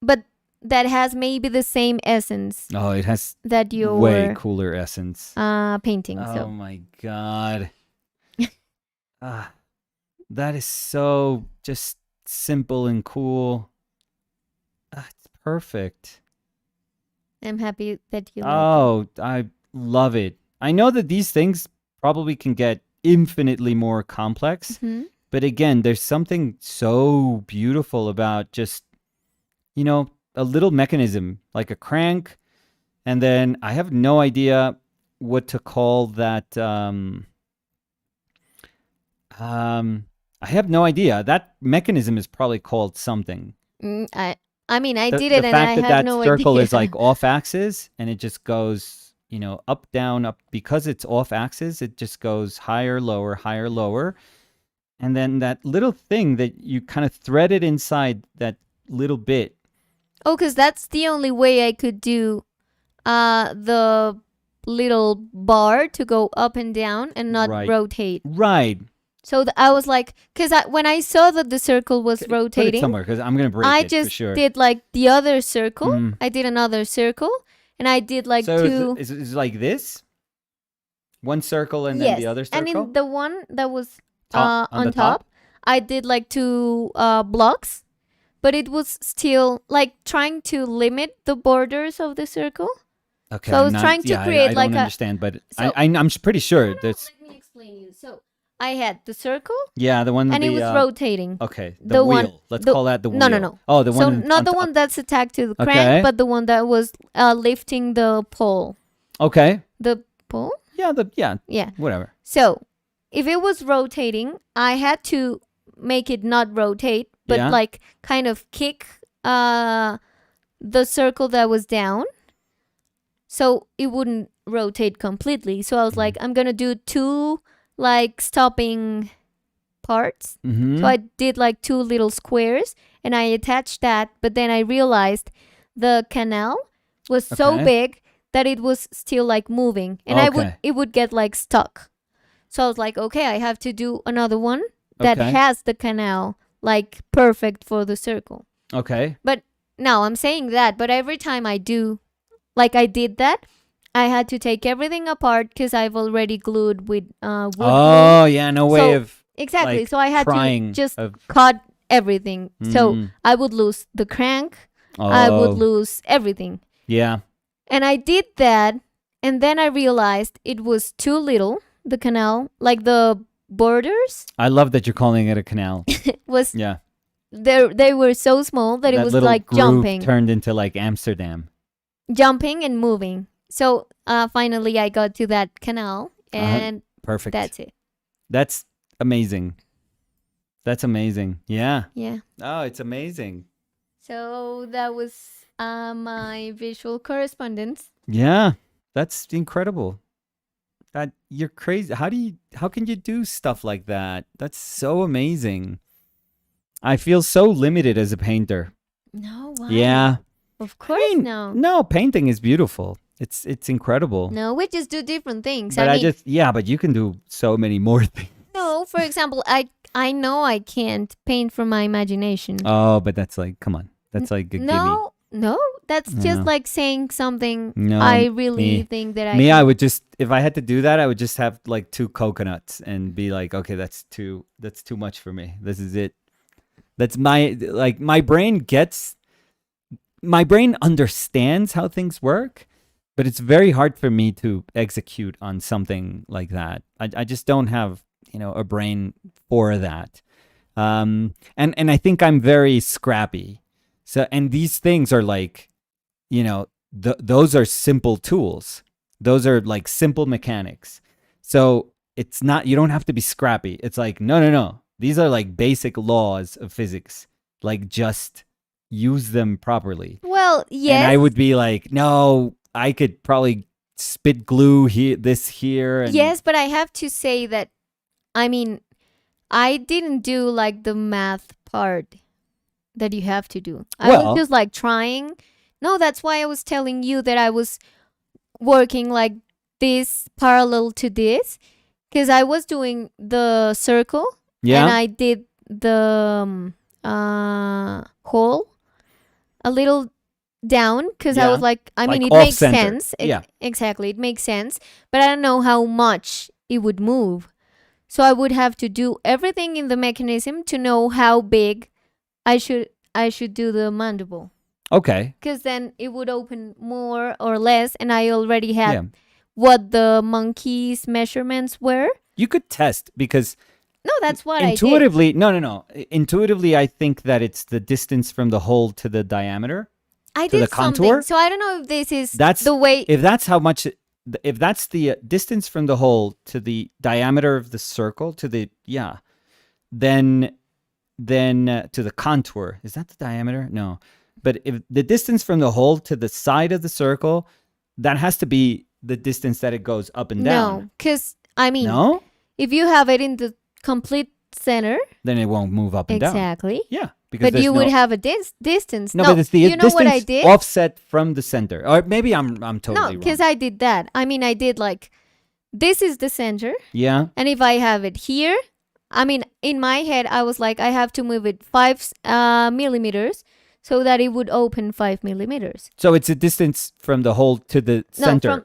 but that has maybe the same essence Oh, it has that way you're cooler essence. painting. Oh So my God. That is so just simple and cool. It's perfect. I'm happy that you like Oh, I love it. I know that these things probably can get infinitely more complex, it. Hmm. but again, there's something so beautiful about just, a little mechanism like a crank. And then I have no idea what to call that. I have no idea. That mechanism is probably called something. I mean, I did The it and fact I that have that no circle is idea. like off axis and it just goes, up, down, up. Because it's off axis, it just goes higher, lower. And then that little thing that you kind of threaded inside that little bit. Oh, because that's the only way I could do the little bar to go up and down and not Right. rotate. Right. So I was like, because when I saw that the circle was Put it rotating, somewhere because I'm going to break I it for just sure. did like the other circle. Mm. I did another circle, and I did like So two. is it like this? One circle and then Yes, the other and circle? in the one that was On on the top, top? I did like two blocks, but it was still like trying to limit the borders of the circle. Okay, So I I'm was not. trying to Yeah, create I like don't a. understand, but So I'm pretty sure no, that's. let me explain you. So I had the circle, Yeah, the one that and it was rotating. Okay, the The one, wheel. Let's call that the wheel. no. Oh, the So one not on the top. one that's attached to the Okay. crank, but the one that was lifting the pole. Okay. The pole? Yeah. Yeah. Whatever. So if it was rotating, I had to make it not rotate, but Yeah. like kind of kick the circle that was down, so it wouldn't rotate completely. So I was like, I'm gonna do two like stopping parts. Mm-hmm. So I did like two little squares and I attached that, but then I realized the canal was so Okay. big that it was still like moving and Okay. it would get like stuck. So I was like, okay, I have to do another one that Okay. has the canal like perfect for the circle. Okay. But now I'm saying that, but every time I do, like I did that, I had to take everything apart because I've already glued with wood glue. Oh yeah, no way So- of Exactly. like, So I had to trying just of. cut everything. So Mm. I would lose the crank. Oh. I would lose everything. Yeah. And I did that. And then I realized it was too little, the canal, like the borders I love that you're calling it a canal. was Yeah. they were so small that it was little like groove jumping. turned into like Amsterdam. Jumping and moving. So finally I got to that canal and Perfect. that's it. That's amazing. That's amazing. Yeah. Yeah. Oh, it's amazing. So that was my visual correspondence. Yeah. That's incredible. That you're crazy. How can you do stuff like that? That's so amazing. I feel so limited as a painter. No, why? Yeah. Of course, no. No, painting is beautiful. It's incredible. No, we just do different things. But I mean, but you can do so many more things. no, for example, I know I can't paint from my imagination. Oh, but that's like, come on. That's like a gimme. No, that's just No. like saying something No, I really me- think that I Me, can. I would just, if I had to do that, I would just have like 2 coconuts and be like, okay, that's too much for me. This is it. That's my brain understands how things work, but it's very hard for me to execute on something like that. I just don't have, a brain for that. And I think I'm very scrappy. So, and these things are like, those are simple tools. Those are like simple mechanics. So it's not, you don't have to be scrappy. It's like, no. These are like basic laws of physics. Like just use them properly. Well, yes. And I would be like, no, I could probably spit glue here. And Yes, but I have to say that, I mean, I didn't do like the math part that you have to do. I Well- was just like trying. No, that's why I was telling you that I was working like this parallel to this because I was doing the circle Yeah. and I did the hole a little down because I Yeah. was like, I mean, Like it makes off-center. sense. Yeah. Exactly. It makes sense. But I don't know how much it would move. So I would have to do everything in the mechanism to know how big I should do the mandible. Okay. because then it would open more or less, and I already had Yeah. what the monkey's measurements were. You could test because No, that's what I did. intuitively, no. Intuitively, I think that it's the distance from the hole to the diameter. I to the did something. contour? So I don't know if this is That's the way. if that's how much, if that's the distance from the hole to the diameter of the circle to the then to the contour. Is that the diameter? No. But if the distance from the hole to the side of the circle, that has to be the distance that it goes up and down. No, because I mean, No? if you have it in the complete center, Then it won't move up and down. exactly. Yeah. Because But there's you would have a distance. No, but it's the you know distance what I did? offset from the center. Or maybe I'm totally No, wrong. because I did that. I mean, I did like, this is the center. Yeah. And if I have it here, I mean, in my head, I was like, I have to move it 5 millimeters so that it would open 5 millimeters. So it's a distance from the hole to the center.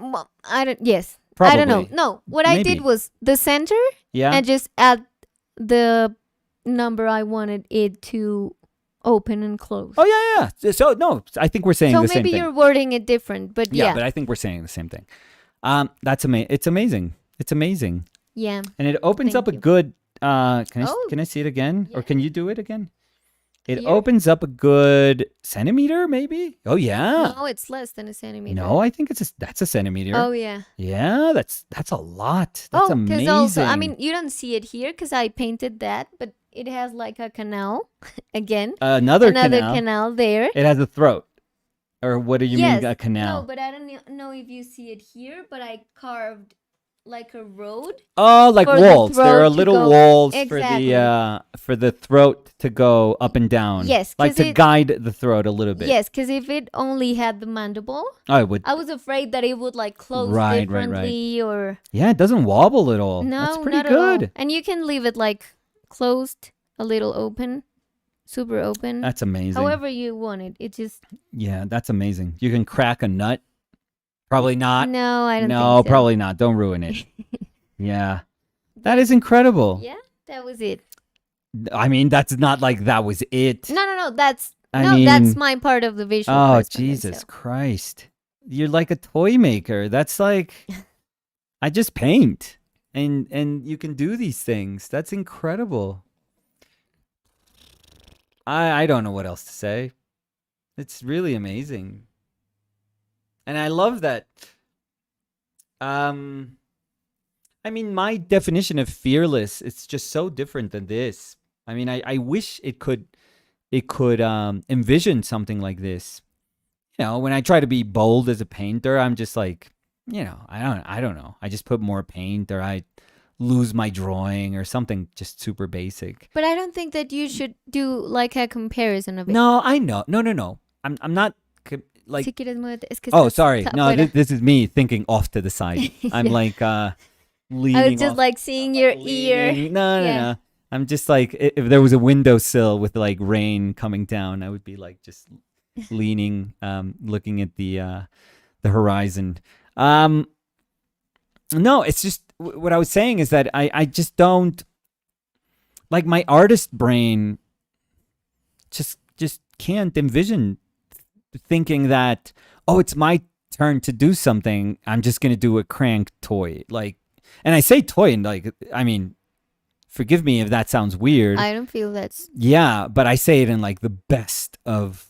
Well, I don't, yes. Probably. I don't know. No, what I Maybe. did was the center Yeah. and just add the number I wanted it to open and close. Oh yeah. So no, I think we're saying So the same maybe thing. you're wording it different, but yeah. But I think we're saying the same thing. That's amazing. It's amazing. It's amazing. Yeah. And it opens Thank up a you. good can Oh. I see it again? Or Yeah. can you do it again? It Here? opens up a good centimeter, maybe? Oh yeah. No, it's less than a centimeter. No, I think that's a centimeter. Oh, yeah. Yeah, that's a lot. That's amazing. also, I mean, you don't see it here because I painted that, but it has like a canal again. another Another canal. there. It has a throat. Or what do you Yes. mean a canal? No, but I don't know if you see it here, but I carved like a road. Oh, like for the walls. There throat are to little go- walls Exactly. for the throat to go up and down. Yes, like 'cause to it- guide the throat a little bit. Yes, because if it only had the mandible, I would. I was afraid that it would like close Right. differently or Yeah, it doesn't wobble at all. no, That's pretty not at all. good. And you can leave it like closed, a little open, super open. That's amazing. However you want it. It just Yeah, that's amazing. You can crack a nut. Probably not. no, I don't No, think so. probably not. Don't ruin it. Yeah. That is incredible. Yeah, that was it. I mean, that's not like that was it. No. That's I that's mean- my part of the visual. Oh, correspondence, Jesus so. Christ. You're like a toy maker. That's like I just paint and you can do these things. That's incredible. I don't know what else to say. It's really amazing. And I love that I mean, my definition of fearless, it's just so different than this. I mean, I wish it could envision something like this. You know, when I try to be bold as a painter, I'm just like, you know, I don't know. I just put more paint or I lose my drawing or something just super basic. But I don't think that you should do like a comparison of it. No, I know. No. I'm not like Si quieres, muévete. Es que oh, estás sorry. No, afuera. this is me thinking off to the side. I'm Yeah. like leaning I was just off. like seeing your ear. No. Yeah. I'm just like if there was a windowsill with like rain coming down, I would be like just leaning, looking at the horizon. No, it's just what I was saying is that I just don't like my artist brain. Just can't envision thinking that it's my turn to do something. I'm just gonna do a crank toy, like, and I say toy and like I mean. Forgive me if that sounds weird. I don't feel that's Yeah, but I say it in like the best of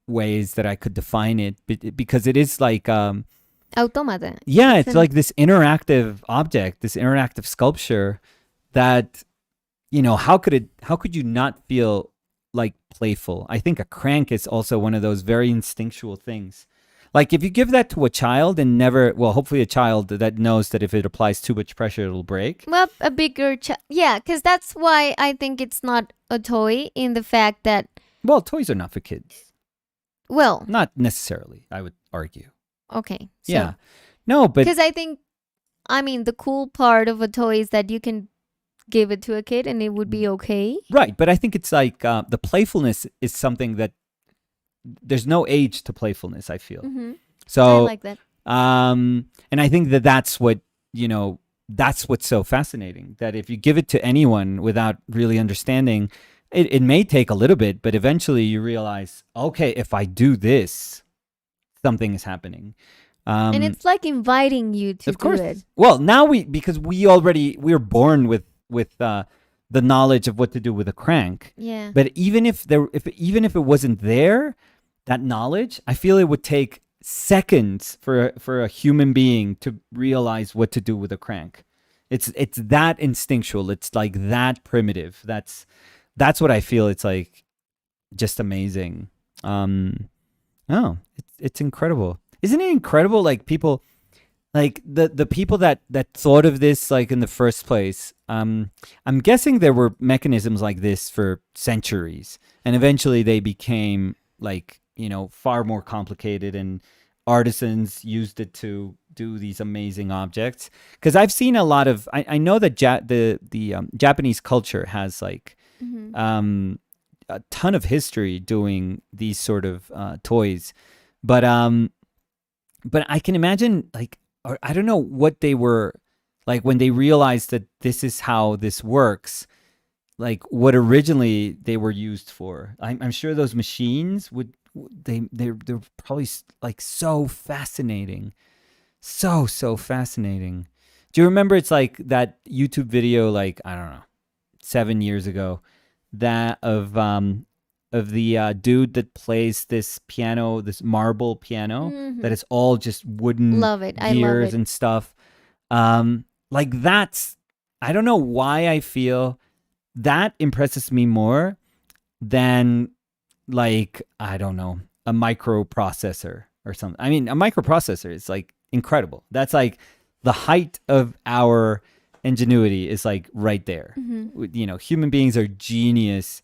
ways that I could define it because it is like automata. yeah, it's an- like this interactive object, this interactive sculpture that you know, how could you not feel like playful? I think a crank is also one of those very instinctual things. Like if you give that to a child and hopefully a child that knows that if it applies too much pressure, it'll break. Well, a bigger yeah, because that's why I think it's not a toy in the fact that, Well, toys are not for kids. well, Not necessarily, I would argue. okay. So, Yeah. No, but because I think, I mean, the cool part of a toy is that you can give it to a kid and it would be okay. right, but I think it's like the playfulness is something that there's no age to playfulness, I feel. Mm-hmm. I So like that. and I think that that's what, you know, that's what's so fascinating, that if you give it to anyone without really understanding, it may take a little bit, but eventually you realize, okay, if I do this, something is happening. And it's like inviting you to Of do course. it. Well, now because we're born with the knowledge of what to do with a crank. Yeah. But even if it wasn't there, that knowledge, I feel it would take seconds for a human being to realize what to do with a crank. It's that instinctual. It's like that primitive. That's what I feel. It's like just amazing. It's incredible. Isn't it incredible? Like people, like the people that thought of this like in the first place. I'm guessing there were mechanisms like this for centuries, and eventually they became like, far more complicated, and artisans used it to do these amazing objects. Because I've seen a lot of, I know that the Japanese culture has like a ton of history doing these sort of toys, but I can imagine like, or I don't know what they were like when they realized that this is how this works, like what originally they were used for. I'm sure those machines they're probably like so fascinating, so fascinating. Do you remember, it's like that YouTube video, like, I don't know, 7 years ago, that of the dude that plays this piano, this marble piano, that is all just wooden Love it. I love gears it. and stuff. Like that's, I don't know why I feel that impresses me more than like, I don't know, a microprocessor or something. I mean, a microprocessor is like incredible. That's like the height of our ingenuity is like right there. Human beings are genius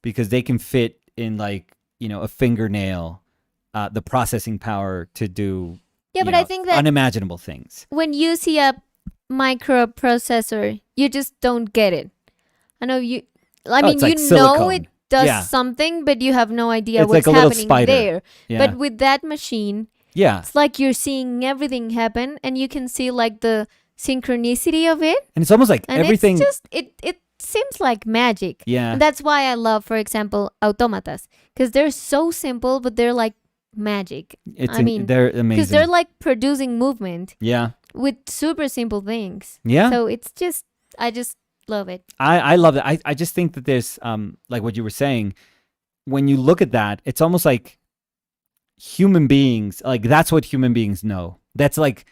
because they can fit in like, a fingernail, the processing power to do But I think that unimaginable things. when you see a microprocessor, you just don't get it. I know you. I mean, it's like you know silicone. it does Yeah. something, but you have no idea It's what's like a little happening spider. there. Yeah. But with that machine, Yeah. it's like you're seeing everything happen, and you can see like the synchronicity of it, And it's almost like and everything. it's just it seems like magic. Yeah. And that's why I love, for example, automatas, because they're so simple, but they're like magic. They're amazing. Because they're like producing movement yeah. with super simple things. Yeah. So it's just, I just love it. I love that. I just think that there's like what you were saying, when you look at that, it's almost like human beings, like that's what human beings know. That's like,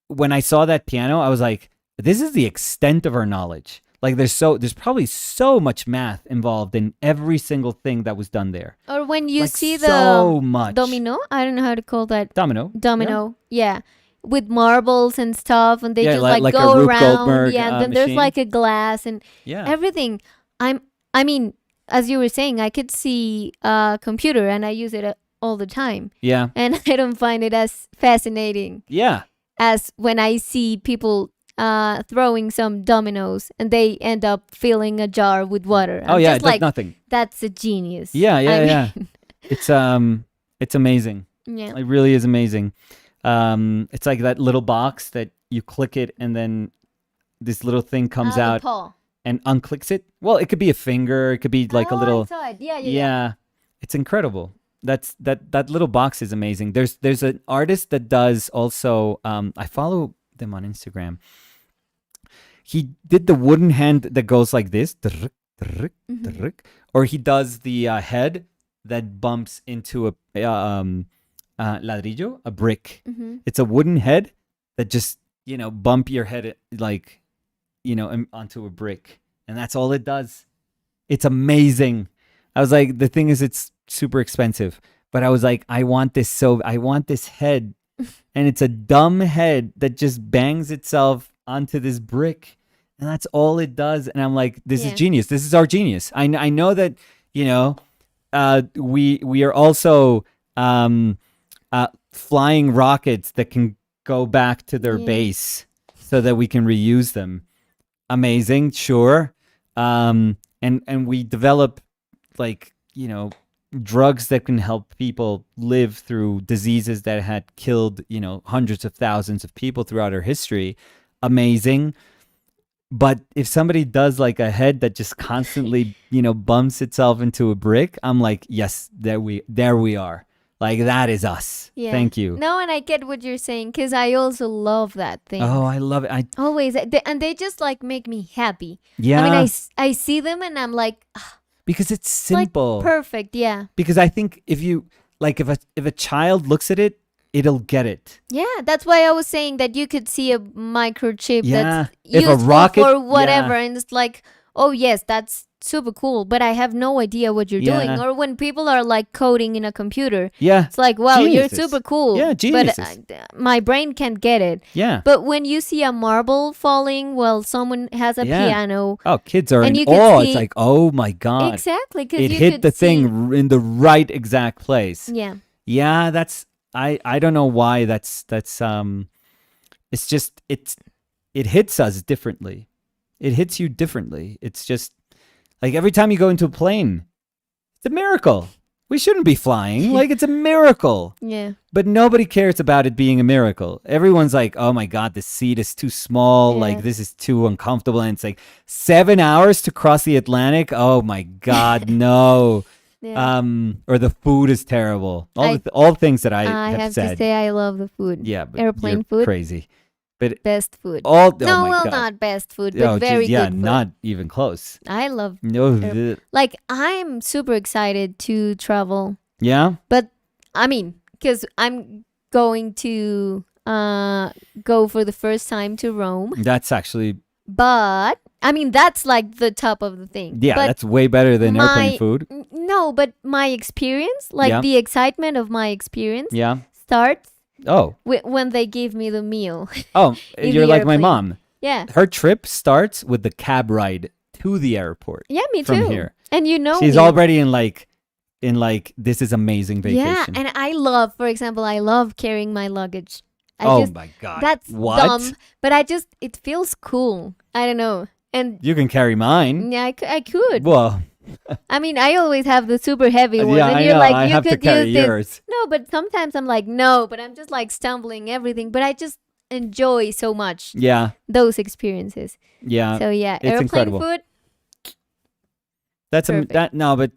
when I saw that piano, I was like, this is the extent of our knowledge. Like there's probably so much math involved in every single thing that was done there. Or when you Like, see the so much. domino, I don't know how to call that. Domino. Yeah. With marbles and stuff, and they Yeah, just like like a go Rube around. Goldberg, Yeah, and then there's machine. like a glass and Yeah. everything. I mean, as you were saying, I could see a computer and I use it all the time. Yeah. And I don't find it as fascinating Yeah. as when I see people throwing some dominoes and they end up filling a jar with water. Oh I'm yeah, just it does like, nothing. that's a genius. Yeah, yeah, I mean, yeah. It's amazing. Yeah. It really is amazing. It's like that little box that you click it and then this little thing comes the out paw. and unclicks it. Well, it could be a finger, it could be like a Oh, little. I saw it. Yeah. Yeah. It's incredible. That little box is amazing. There's an artist that does also, I follow them on Instagram. He did the wooden hand that goes like this, or he does the head that bumps into a ladrillo, a brick. It's a wooden head that just, bump your head like, onto a brick, and that's all it does. It's amazing. I was like, the thing is, it's super expensive, but I was like, I want this head, and it's a dumb head that just bangs itself onto this brick, and that's all it does. And I'm like, this is genius. This is our genius. I know that, we are also flying rockets that can go back to their base so that we can reuse them. Amazing, sure. And we develop like, drugs that can help people live through diseases that had killed, hundreds of thousands of people throughout our history. Amazing. But if somebody does like a head that just constantly, bumps itself into a brick, I'm like, yes, there we are. Like, that is us. Yeah. Thank you. No, and I get what you're saying because I also love that thing. Oh, I love it. Always. And they just like make me happy. Yeah. I mean, I see them and I'm like, because it's simple. like perfect. Yeah. Because I think if a child looks at it, it'll get it. Yeah. That's why I was saying that you could see a microchip Yeah. that's If a useful rocket- for whatever. yeah. And it's like, oh, yes, that's super cool. But I have no idea what you're doing. Yeah. Or when people are like coding in a computer, Yeah. it's like, wow, Geniuses. you're super cool. Yeah, geniuses. But my brain can't get it. Yeah. But when you see a marble falling while someone has a Yeah. piano, Oh, kids are And in you can awe. see- It's like, oh my God. exactly, because It you hit could the see- thing in the right exact place. Yeah, Yeah, that's I don't know why that's it's just it hits us differently. It hits you differently. It's just like every time you go into a plane, it's a miracle. We shouldn't be flying. Like, it's a miracle. yeah, But nobody cares about it being a miracle. Everyone's like, oh my God, the seat is too small. Yeah. Like, this is too uncomfortable. And it's like 7 hours to cross the Atlantic. Oh my God, no. yeah. Or the food is terrible. I- All the things that I I have have said. to say I love the food. Yeah, but Airplane you're food. crazy. But Best food. oh No, my well, God. not best food, but Oh, geez, very yeah, good food. not even close. I love. No, Like, I'm super excited to travel, yeah, but I mean, because I'm going to go for the first time to Rome. that's actually But I mean, that's like the top of the thing. yeah, But that's way better than airplane food. No, but my experience, like Yeah. the excitement of my experience, Yeah. starts Oh, when they give me the meal. oh, In you're the like my airplane. mom. Yeah. Her trip starts with the cab ride to the airport. Yeah, me From too. here. And you know She's me. already in like this is amazing vacation. Yeah, and I love, for example, I love carrying my luggage. My God. That's what? dumb, but it feels cool. I don't know. And You can carry mine. yeah, I could. Well, I mean, I always have the super heavy one, yeah, and I you're know. like, I you have to could carry use this. yours. No, but sometimes I'm like, no, but I'm just like stumbling everything. But I just enjoy so much Yeah, those experiences. yeah. So yeah, it's airplane incredible. food. That's Perfect. but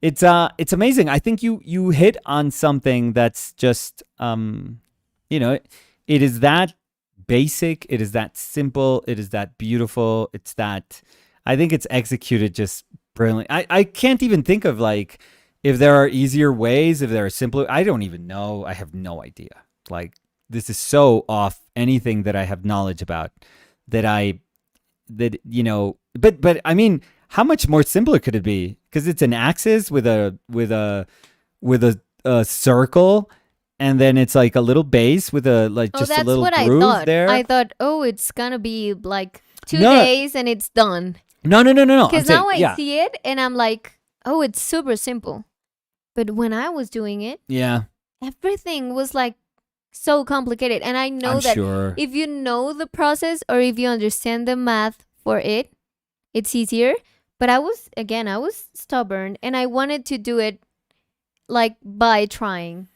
it's amazing. I think you hit on something that's just it is that basic, it is that simple, it is that beautiful. It's that I think it's executed just brilliantly. I can't even think of like if there are easier ways, if there are simpler. I don't even know. I have no idea. Like, this is so off anything that I have knowledge about but I mean, how much more simpler could it be? Because it's an axis with a circle, and then it's like a little base with a just a that's little what I groove thought. there. I thought, oh, it's gonna be like 2 No. days and it's done. No. Because now I see it and I'm like, oh, it's super simple. But when I was doing it, Yeah, everything was like so complicated. And I know I'm that sure. if you know the process or if you understand the math for it, it's easier. But I was stubborn and I wanted to do it like by trying,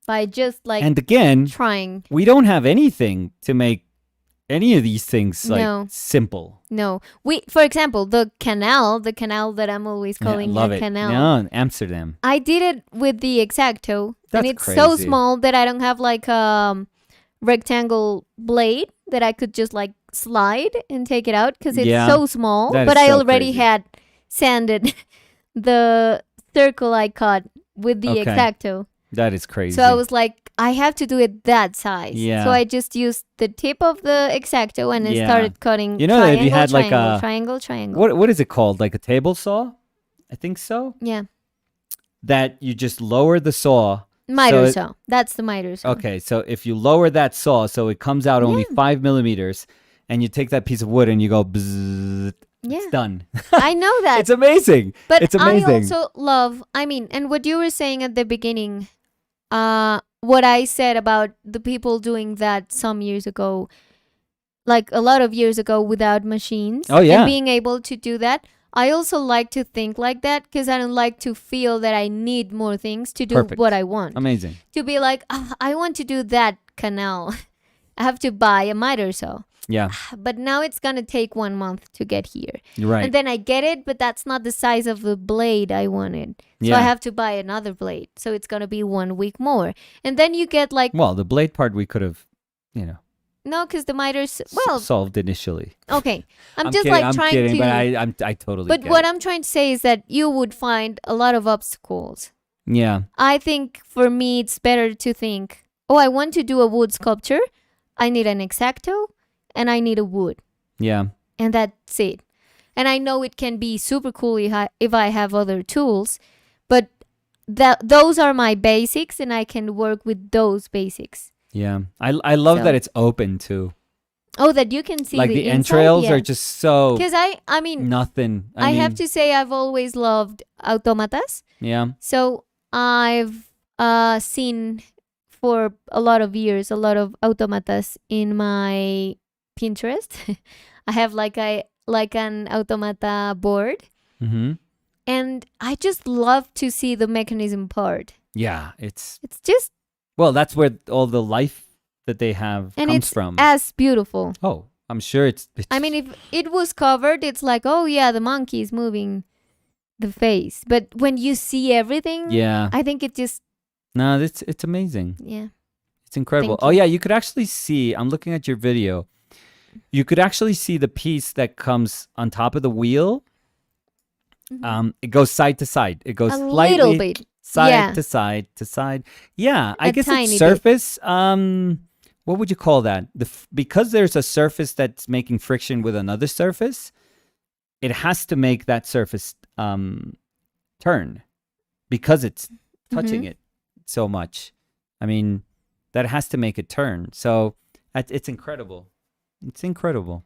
by just like And again, trying. we don't have anything to make any of these things like No. simple. No, for example, the canal that I'm always calling yeah, love a it. canal. No, in Amsterdam. I did it with the Exacto, That's and it's so crazy. small that I don't have like a rectangle blade that I could just like slide and take it out because it's Yeah, so small. that But is I so already crazy. had sanded the circle I cut with the Okay. Exacto. That is crazy. So I was like, I have to do it that size. Yeah. So I just used the tip of the Exacto and then Yeah. started cutting. You know that if you triangle, had, like, triangle, a- triangle. what is it called? Like a table saw? I think so. Yeah. That you just lower the saw. Miter it- saw. That's the miter saw. Okay, so if you lower that saw so it comes out only 5 millimeters, and you take that piece of wood and you go bzzz, Yeah. it's done. I know that. It's amazing. But it's amazing. I also love, and what you were saying at the beginning, what I said about the people doing that some years ago, like a lot of years ago without machines. Oh, yeah. And being able to do that. I also like to think like that because I don't like to feel that I need more things to do Perfect. what I want. Amazing. To be like, I want to do that canal. I have to buy a miter saw. Yeah. But now it's gonna take 1 month to get here. Right. And then I get it, but that's not the size of the blade I wanted. So Yeah. I have to buy another blade. So it's gonna be 1 week more. And then you get like Well, the blade part we could have, no, because the miters. solved initially. Okay. I'm just kidding, like I'm trying kidding, to. but I totally. But get what it. I'm trying to say is that you would find a lot of obstacles. Yeah. I think for me, it's better to think, oh, I want to do a wood sculpture. I need an X-Acto and I need a wood. Yeah. And that's it. And I know it can be super cool if I have other tools, but those are my basics and I can work with those basics. Yeah. I love So- that it's open too. Oh, that you can see Like the the inside? entrails Yeah. are just so Because I mean, nothing. I have mean, to say I've always loved automatas. Yeah. So I've seen for a lot of years a lot of automatas in my Pinterest. I have like an automata board, Mm-hmm. and I just love to see the mechanism part. Yeah. It's just well, that's where all the life that they have and comes it's from. as beautiful. Oh, I'm sure it's. I mean, if it was covered, it's like, oh yeah, the monkey is moving the face. But when you see everything, Yeah. I think it just No, it's amazing. yeah. It's incredible. Thank Oh you. yeah, you could actually see. I'm looking at your video. You could actually see the piece that comes on top of the wheel. It goes side to side. It goes A slightly little bit. side Yeah. to side to side. Yeah, I A guess tiny it's bit. surface. What would you call that? Because there's a surface that's making friction with another surface, it has to make that surface turn because it's touching it so much. I mean, that has to make it turn. So it's incredible. It's incredible.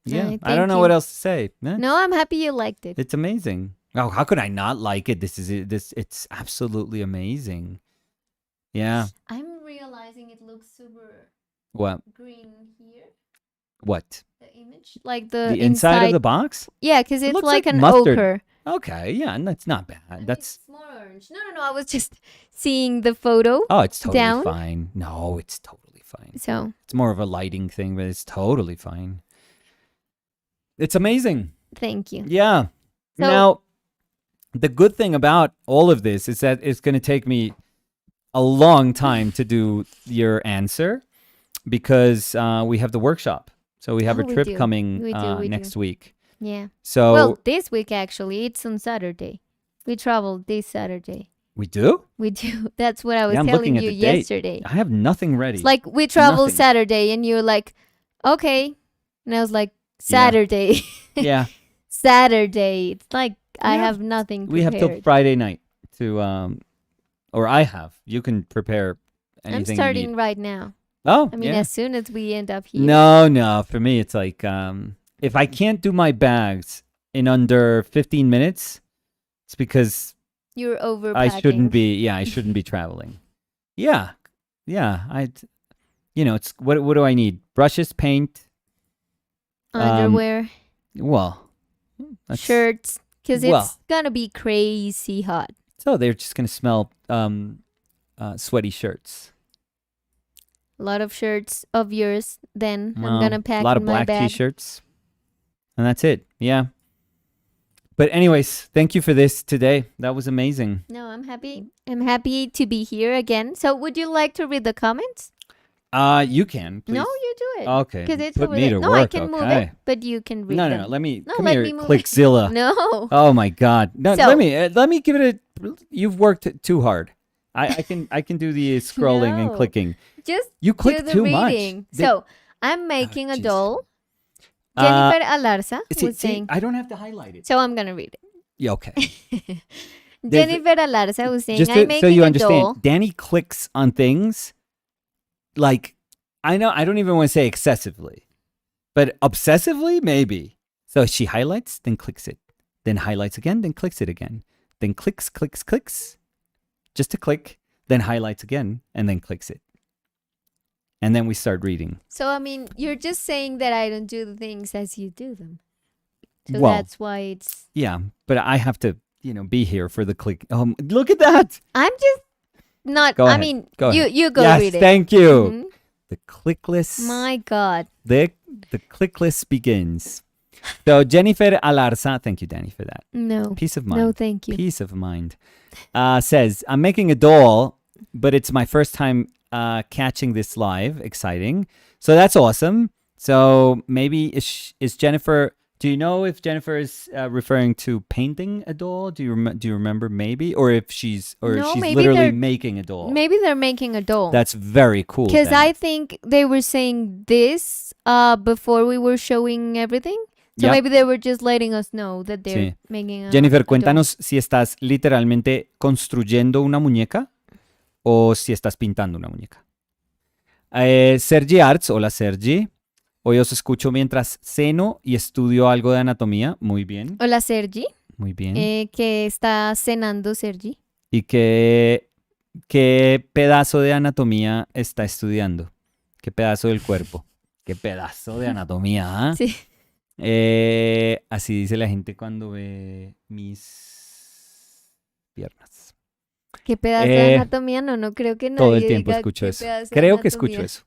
Yeah, Right, I don't thank know you. what else to say. Yeah. No, I'm happy you liked it. It's amazing. Oh, how could I not like it? It's absolutely amazing. Yeah. I'm realizing it looks super What? green here. What? The image, like the The inside of the box? yeah, because it's looks like like an mustard. ochre. Okay, yeah, and that's not bad. I mean, That's it's more orange. No. I was just seeing the photo, oh, it's totally down. fine. No, it's totally fine. so It's more of a lighting thing, but it's totally fine. It's amazing. thank you. Yeah. So- Now, the good thing about all of this is that it's going to take me a long time to do your answer because we have the workshop. So we have Oh, a we trip do. coming We do. next week. Yeah. So Well, this week actually, it's on Saturday. We traveled this Saturday. we do? We do. That's what I was Yeah, I'm telling looking at you the date. yesterday. I have nothing ready. It's like we traveled Nothing. Saturday, and you're like, okay, and I was like, Saturday, yeah. Saturday. It's like I Yeah. have nothing We have till prepared. Friday night to or I have. You can prepare anything I'm you starting need. right now. Oh, I mean, yeah. as soon as we end up here. No. For me, it's like if I can't do my bags in under 15 minutes, it's because You're overpacking. I shouldn't be. Yeah, I shouldn't be traveling. Yeah. It's what do I need? Brushes, paint. Underwear, Well, that's- shirts, because well. it's gonna be crazy hot. So they're just gonna smell sweaty shirts. A lot of shirts of yours. Then Well, I'm gonna pack a lot in of my black bag. t-shirts, and that's it. Yeah. But anyways, thank you for this today. That was amazing. No, I'm happy. I'm happy to be here again. So, would you like to read the comments? You can. Please. No, you do it. Okay. Because it's Put over me there. to No, work. I can move okay. it, but you can read No. them. Let me No, come let here, me move it. Clickzilla. No. Oh my God. No, So- let me give it a. You've worked too hard. I can do the scrolling and No. clicking. Just You do click the too reading. much. So, I'm making a jeez. doll. Uh, Jennifer Alarza was See, saying. I don't have to highlight it. So, I'm going to read it. Yeah. Okay. There's- Jennifer Alarza was saying, Just I'm so making you a understand, doll. Danny clicks on things like I don't even want to say excessively, but obsessively maybe. So she highlights, then clicks it, then highlights again, then clicks it again, then clicks, just to click, then highlights again, and then clicks it, and then we start reading. So, I mean, you're just saying that I don't do the things as you do them. So, Well, that's why it's. Yeah, but I have to be here for the click. Look at that. I'm just not. Go I ahead. mean, Go ahead. you go Yes, read it. thank you. Mhm. The clickless. My God. The The click list begins. So Jennifer Alarza, thank you, Danny, for that. No. Peace of mind. No, thank you. Peace of mind. Says, I'm making a doll, but it's my first time catching this live. Exciting. So that's awesome. So maybe is Jennifer... Do you know if Jennifer is referring to painting a doll? Do you remember maybe? Or if she's literally making a doll? Maybe they're making a doll. That's very cool. Because I think they were saying this before we were showing everything. So maybe they were just letting us know that they're making a Jennifer, doll. cuéntanos si estás literalmente construyendo una muñeca o si estás pintando una muñeca. Sergi Arts, hola Sergi. Hoy os escucho mientras ceno y estudio algo de anatomía. Muy bien. Hola, Sergi. Muy bien. ¿Qué está cenando, Sergi? ¿Y qué pedazo de anatomía está estudiando? ¿Qué pedazo del cuerpo? ¿Qué pedazo de anatomía? Sí. Así dice la gente cuando ve mis piernas. ¿Qué pedazo de anatomía? No creo que nadie todo el tiempo diga escucho eso. pedazo de Creo que anatomía. escucho eso.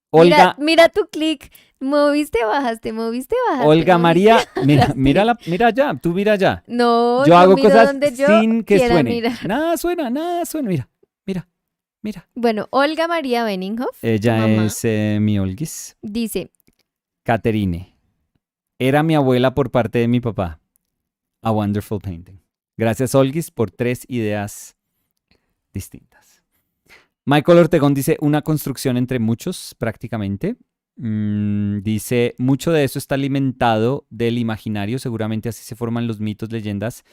Olga, mira tu clic. Moviste, bajaste. Olga María, mira allá, tú mira allá. No, yo hago miro cosas donde yo sin que quiera suene. mirar. Nada suena, mira. Bueno, Olga María Benninghoff, Ella mamá, es mi Olguis. dice, Caterine. Era mi abuela por parte de mi papá. A wonderful painting. Gracias, Olguis, por 3 ideas distintas. Michael Ortegón dice, una construcción entre muchos, prácticamente. Dice, mucho de eso está alimentado del imaginario. Seguramente así se forman los mitos, leyendas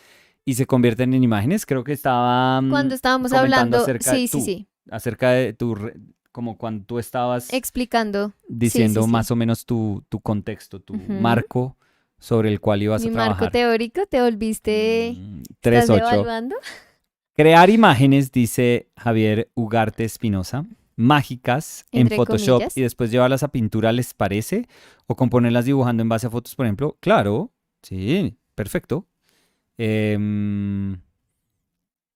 y se convierten en imágenes. Creo que estaba cuando estábamos comentando hablando, acerca de sí. Acerca de como cuando tú estabas explicando. diciendo Sí. más o menos tu contexto, tu Ujú. marco sobre el cual ibas Mi a trabajar. marco teórico, ¿te volviste? 3-8. ¿Estás evaluando? Crear imágenes, dice Javier Ugarte Espinosa, mágicas en Entre Photoshop comillas. y después llevarlas a pintura, ¿les parece? O componerlas dibujando en base a fotos, por ejemplo. Claro, sí, perfecto.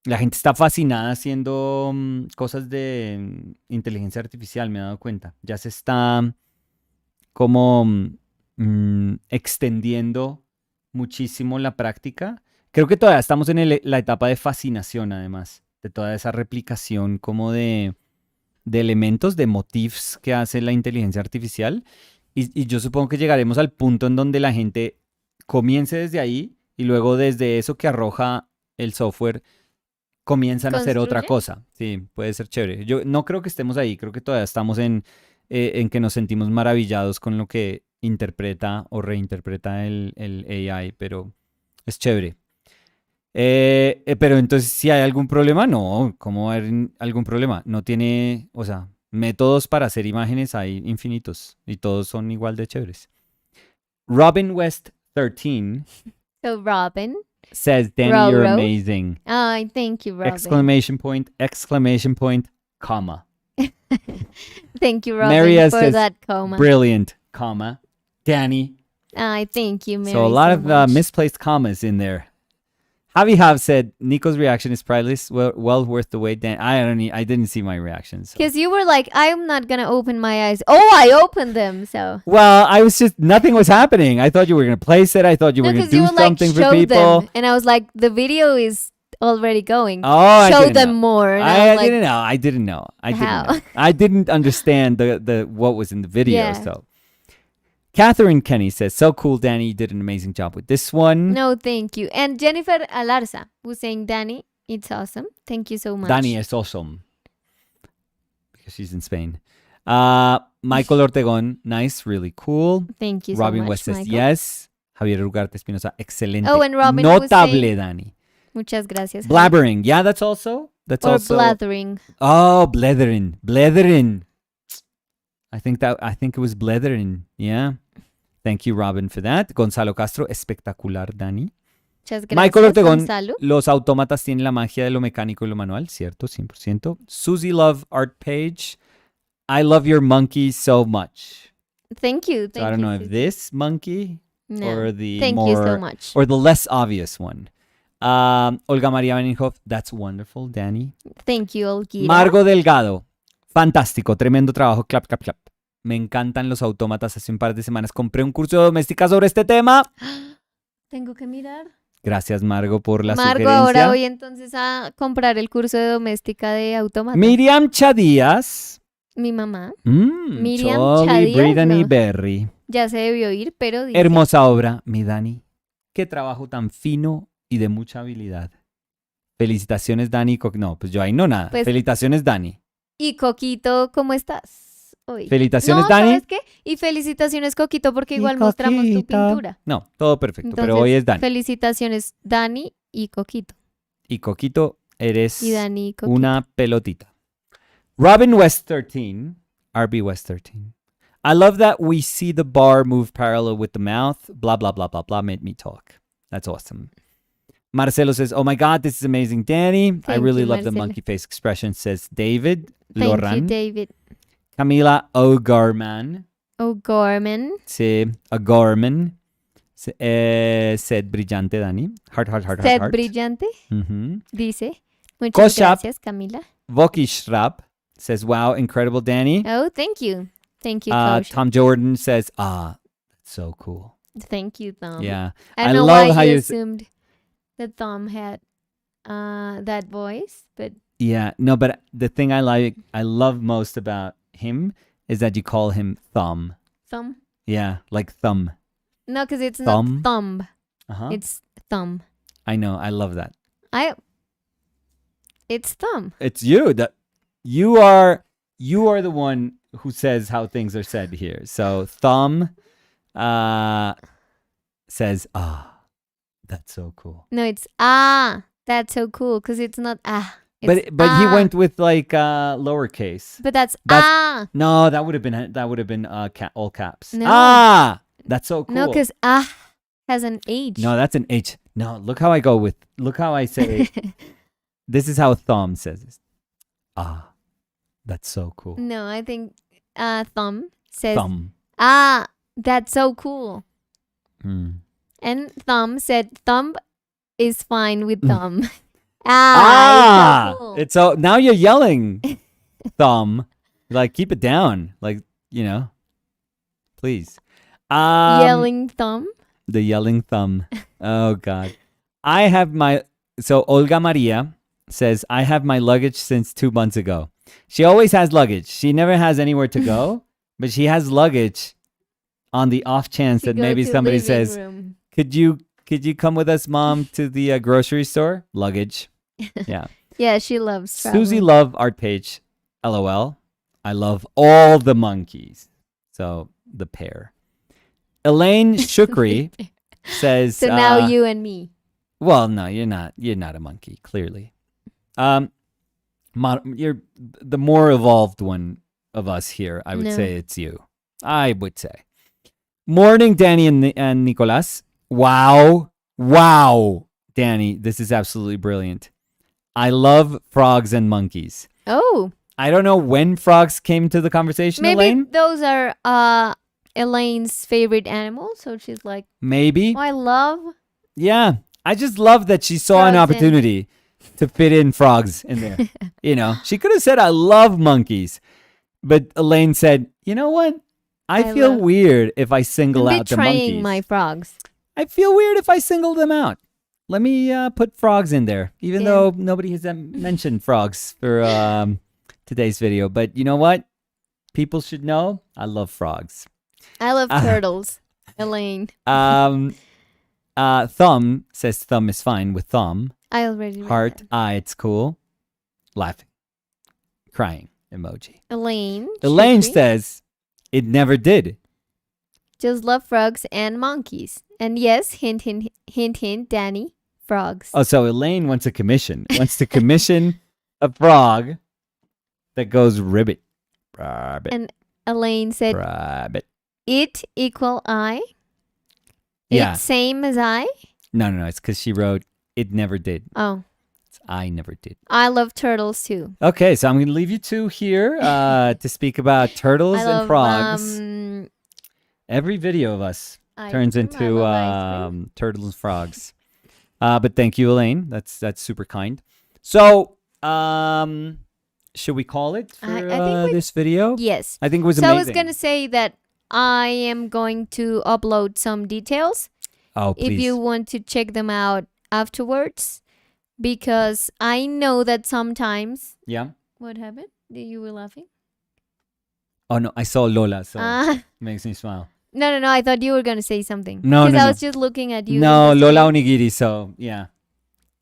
La gente está fascinada haciendo cosas de inteligencia artificial, me he dado cuenta. Ya se está como extendiendo muchísimo la práctica. Creo que todavía estamos en la etapa de fascinación, además, de toda esa replicación como de elementos, de motifs que hace la inteligencia artificial. Y yo supongo que llegaremos al punto en donde la gente comience desde ahí y luego desde eso que arroja el software comienzan a hacer otra cosa. Sí, puede ser chévere. Yo no creo que estemos ahí, creo que todavía estamos en que nos sentimos maravillados con lo que interpreta o reinterpreta el AI, pero es chévere. Pero entonces, si hay algún problema, no. ¿Cómo va a haber algún problema? No tiene, o sea, métodos para hacer imágenes hay infinitos y todos son igual de chéveres. Robin West 13 So, Robin. says, Danny, Row, you're row. amazing. Ay, thank you, Robin. Exclamation point, comma. Thank you, Robin, Maria for says, that comma. Brilliant, comma. Danny. Ay, thank you, Mary. So a lot of much. misplaced commas in there. Javi Hav said, Nico's reaction is priceless, well worth the wait. I didn't see my reactions. So. Because you were like, I'm not going to open my eyes. Oh, I opened them, so. Well, I was just, nothing was happening. I thought you were going to place it. I thought you were going to do something for people. Them. And I was like, the video is already going. Oh, show them more. And I was didn't know. I didn't know. How? I didn't understand the what was in the video. Yeah. So, Catherine Kenny says, so cool, Danny. You did an amazing job with this one. No, thank you. And Jennifer Alarza was saying, Danny, it's awesome. Thank you so much. Danny is awesome. Because she's in Spain. Michael Ortegón, nice, really cool. Thank you Robin so much, West says, Michael. yes. Javier Ugarte Espinosa, excelente. Oh, and Robin was Notable, saying- Danny. Muchas gracias. Javi. Blabbering. Yeah, that's also. Or blathering. Oh, blethering. I think it was blethering. Yeah. Thank you, Robin, for that. Gonzalo Castro, espectacular, Dani. Muchas gracias, Michael Ortegón, Gonzalo. los autómatas tienen la magia de lo mecánico y lo manual, cierto, 100%. Susie Love Art Page, I love your monkey so much. Thank you. So I don't know if this monkey No. or the Thank more you so much. or the less obvious one. Olga María Beninghoff, that's wonderful, Danny. Thank you, Olguita. Margo Delgado, fantástico, tremendo trabajo, clap, clap, clap. Me encantan los autómatas. Hace un par de semanas compré un curso de doméstica sobre este tema. Tengo que mirar. Gracias, Margo, por la Margo, sugerencia. ahora voy entonces a comprar el curso de doméstica de automata. Miriam Chadías. Mi mamá. Miriam Chadías, Brittany no. Berry. Ya se debió ir, pero dice. Hermosa obra, mi Dani. Qué trabajo tan fino y de mucha habilidad. Felicitaciones, Dani. No, pues yo ahí no nada. Pues- Felicitaciones, Dani. Y Coquito, ¿cómo estás hoy? Felicitaciones, no, Dani. ¿sabes qué? Y felicitaciones, Coquito, porque Y igual mostramos tu Coquito. pintura. No, todo perfecto, Entonces, pero hoy es Dani. Felicitaciones, Dani y Coquito. Y Coquito, eres Y Dani y Coquito. una pelotita. Robin West 13, RB West 13. I love that we see the bar move parallel with the mouth. Blah, blah, blah, blah, blah. Made me talk. That's awesome. Marcelo says, oh my God, this is amazing, Danny. I Thank really you, love the Marcelo. monkey face expression, says David Thank Loran. you, David. Camila O'Gorman. O'Gorman. Sí, O'Gorman. Said brillante, Dani. Heart, heart, heart, Sed heart. brillante, Mm-hmm. dice. Muchas Koshap. gracias, Camila. Vokishrap says, wow, incredible, Danny. Oh, thank you. Thank you, Coach. Tom Jordan says, that's so cool. Thank you, Tom. Yeah. I don't I know love why how you you assumed that Tom had that voice, but Yeah, no, but the thing I love most about him is that you call him Thumb. Thumb? Yeah, like thumb. No, because it's Thumb? not thumb. Uh-huh. It's thumb. I know, I love that. It's thumb. It's you that you are the one who says how things are said here. So Thumb says, that's so cool. No, it's that's so cool because it's not It's But he went with like lowercase. But that's No, that would have been all caps. No. That's so cool. No, because has an H. No, that's an H. No, look how I say this is how Thumb says this. That's so cool. No, I think Thumb says Thumb. That's so cool. And Thumb said Thumb is fine with Thumb. It's so cool. It's so now you're yelling, Thumb. Like keep it down. Like, please. Yelling Thumb. The yelling Thumb. Oh God. So Olga Maria says, I have my luggage since 2 months ago. She always has luggage. She never has anywhere to go, but she has luggage on the off chance that maybe somebody says, room. Could you come with us, Mom, to the grocery store? Luggage. Yeah. Yeah, she loves traveling. Susie Love art page. LOL. I love all the monkeys. So the pair. Elaine Shukri says. So now you and me. Well, no, you're not. You're not a monkey. Clearly. You're the more evolved one of us here. I would say it's you. I would say. Morning, Danny and Nicolas. Wow, Danny, this is absolutely brilliant. I love frogs and monkeys. Oh. I don't know when frogs came to the conversation, Maybe Elaine. those are Elaine's favorite animals. So she's like, Maybe. I love. Yeah. I just love that she saw an opportunity to fit in frogs in there. She could have said, I love monkeys. But Elaine said, you know what? I feel weird if I single out the monkeys. Betraying my frogs. I feel weird if I single them out. Let me put frogs in there, even though nobody has mentioned frogs for today's video. But you know what? People should know I love frogs. I love turtles, Elaine. Thumb says Thumb is fine with Thumb. I already read Heart, that. it's cool. Laughing. Crying emoji. Elaine says it never did. Just love frogs and monkeys. And yes, hint, hint, hint, hint, Danny, frogs. Oh, so Elaine wants to commission a frog that goes ribbit. Rabbit. And Elaine said, Rabbit. it equal I? Yeah. It's same as I? No. It's because she wrote, it never did. Oh. It's I never did. I love turtles too. Okay, so I'm going to leave you two here to speak about turtles and frogs. Every video of us turns into turtles and frogs. But thank you, Elaine. That's super kind. So, should we call it for I think this video? yes. I think it was So amazing. I was gonna say that I am going to upload some details Oh, if please. you want to check them out afterwards, because I know that sometimes. Yeah. What happened? You were laughing? Oh, no. I saw Lola, so Ah. makes me smile. No. I thought you were gonna say something. No, Because no, I no. was just looking at you. No, Lola investigating. Onigiri, so yeah.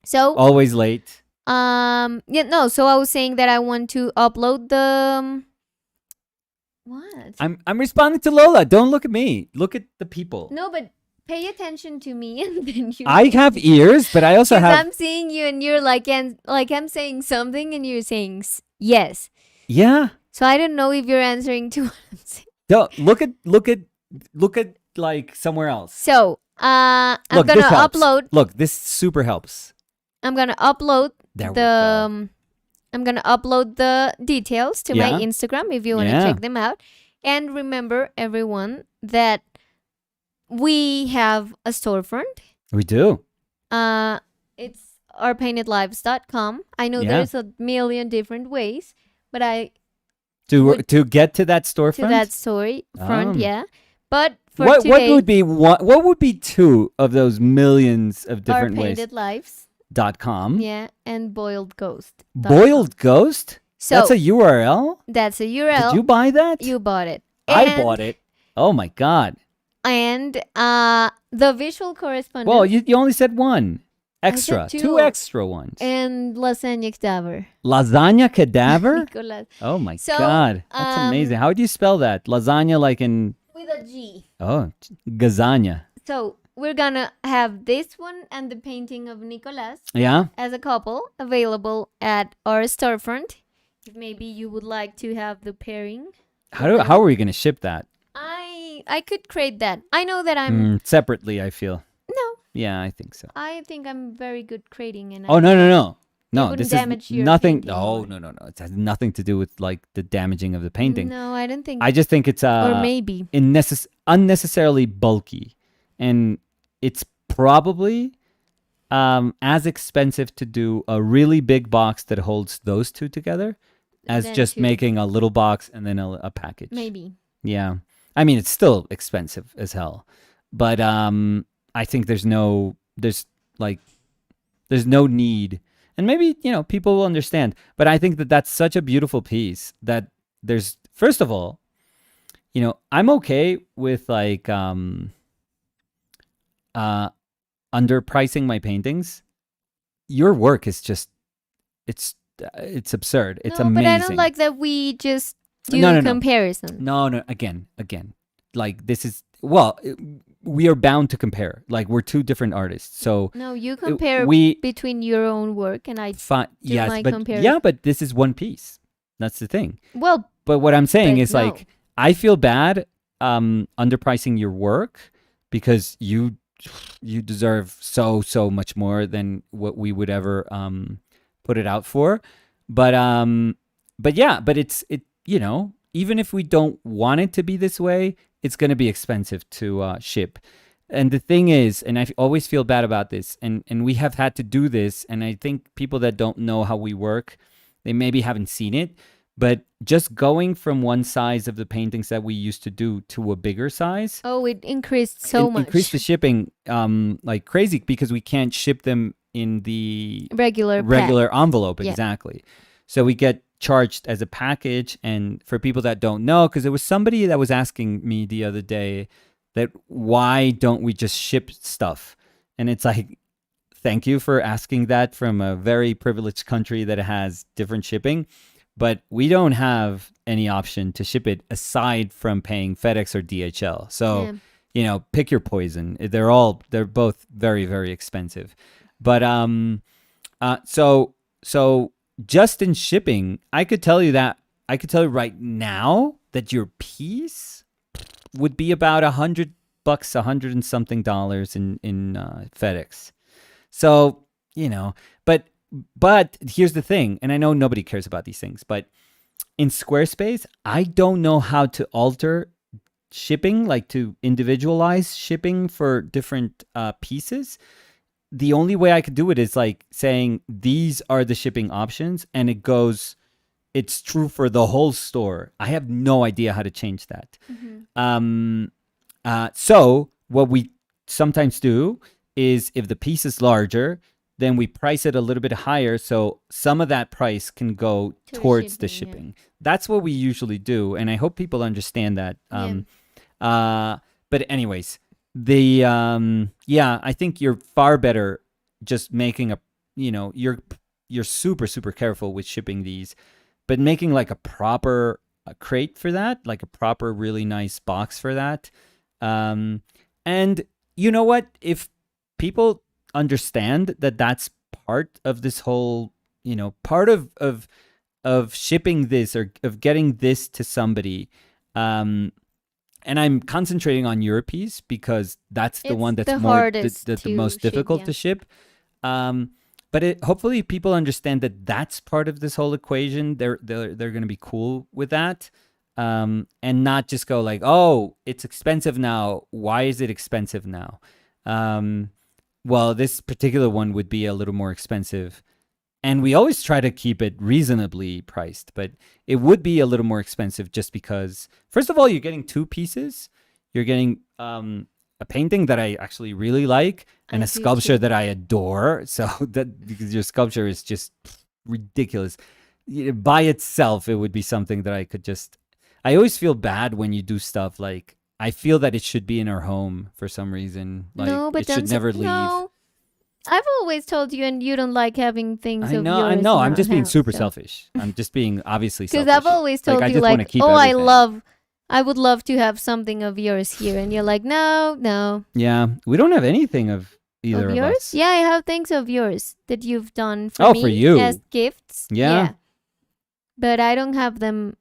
So Always late. yeah, no. So I was saying that I want to upload the what? I'm responding to Lola. Don't look at me. Look at the people. No, but pay attention to me, and then you. I have ears, but I also Because have. I'm seeing you, and you're like, and like I'm saying something, and you're saying yes. Yeah. So I don't know if you're answering to what I'm saying. Don't look at like somewhere else. So I'm Look, gonna this helps. upload. Look, this super helps. I'm gonna upload There we the. go. I'm gonna upload the details to my Yeah. Instagram if you want to Yeah. check them out. And remember, everyone, that we have a storefront. We do. It's ourpaintedlives.com. I know Yeah. there's a million different ways, but To get to that to storefront. that story front, yeah. But for what today, would be what would be two of those millions of our different ways? painted lives, .com. yeah, and boiled ghost. Boiled Ghost? So That's a URL? that's a URL. Did you buy that? You bought it. I bought it. Oh my god. And the visual correspondence. Well, you only said one. Extra. two. Two extra ones. And lasagna cadaver. Lasagna cadaver? Nicolas. Oh my So, god. That's amazing. How do you spell that? Lasagna like in With a G. gazania. So we're gonna have this one and the painting of Nicolas Yeah? as a couple available at our storefront. If maybe you would like to have the pairing. How are we going to ship that? I could create that. I know that I'm Separately, I feel. no. Yeah, I think so. I think I'm very good creating and Oh, no. No, wouldn't this damage is your nothing. painting No, or- no. It has nothing to do with like the damaging of the painting. No, I don't think I just think it's or maybe. unnecessarily bulky, and it's probably as expensive to do a really big box that holds those two together as Than just to- making a little box and then a package. Maybe. Yeah. I mean, it's still expensive as hell, but I think there's no need, and maybe people will understand. But I think that that's such a beautiful piece that there's, first of all, I'm okay with like underpricing my paintings. Your work is just it's absurd. It's no, amazing. but I don't like that we just do No. comparison. No, again. Like this is, well, we are bound to compare. Like we're two different artists. So No, you compare between your own work and I yes, my but comparison. but this is one piece. That's the thing. well, But what I'm saying But is no. like I feel bad underpricing your work because you deserve so much more than what we would ever put it out for. But it's even if we don't want it to be this way, it's going to be expensive to ship. And the thing is, and I always feel bad about this, and we have had to do this, and I think people that don't know how we work, they maybe haven't seen it, but just going from one size of the paintings that we used to do to a bigger size, it increased so much. increased the shipping like crazy because we can't ship them in the regular envelope. Yeah. Exactly. So we get charged as a package. And for people that don't know, because there was somebody that was asking me the other day that why don't we just ship stuff? And it's like, thank you for asking that from a very privileged country that has different shipping, but we don't have any option to ship it aside from paying FedEx or DHL. So, pick your poison. They're both very, very expensive. But so just in shipping, I could tell you right now that your piece would be about $100, $100 and something in FedEx. So, but here's the thing, and I know nobody cares about these things, but in Squarespace, I don't know how to alter shipping, like to individualize shipping for different pieces. The only way I could do it is like saying these are the shipping options, and it it's true for the whole store. I have no idea how to change that. So what we sometimes do is if the piece is larger, then we price it a little bit higher so some of that price can go towards the shipping. That's what we usually do, and I hope people understand that. But anyways, I think you're far better just making you're super, super careful with shipping these, but making like a proper crate for that, like a proper really nice box for that. And you know what? If people understand that that's part of this whole, part of shipping this or of getting this to somebody, and I'm concentrating on Europees because that's the one that's the more hardest the most difficult to ship. But hopefully people understand that that's part of this whole equation. They're going to be cool with that, and not just go like, oh, it's expensive now. Why is it expensive now? Well, this particular one would be a little more expensive. And we always try to keep it reasonably priced, but it would be a little more expensive just because, first of all, you're getting two pieces. You're getting a painting that I actually really like and a sculpture that I adore. So that because your sculpture is just ridiculous. By itself, it would be something that I could just... I always feel bad when you do stuff like... I feel that it should be in our home for some reason. Like, no, but it should never leave. No. I've always told you, and you don't like having things of yours. I know. I'm just being super selfish. I'm just being obviously selfish. Because I've always told you, like, I would love to have something of yours here. And you're like, no. Yeah, we don't have anything of either of yours? us. Yeah, I have things of yours that you've done for me for you. As gifts. Yeah. But I don't have them.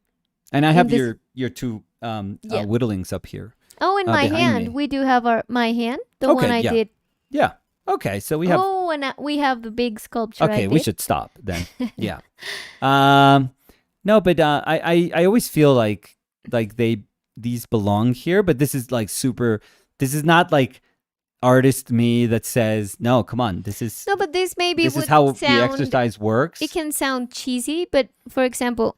And I have your two whittlings up here. Oh, in my hand. We do have my hand, the one I did. Yeah. Okay, so we have... Oh, and we have the big sculpture. Okay, we should stop then. Yeah. No, but I always feel like these belong here, but this is like super... This is not like artist me that says, no, come on, this is... No, but this is how the exercise works. It can sound cheesy, but for example...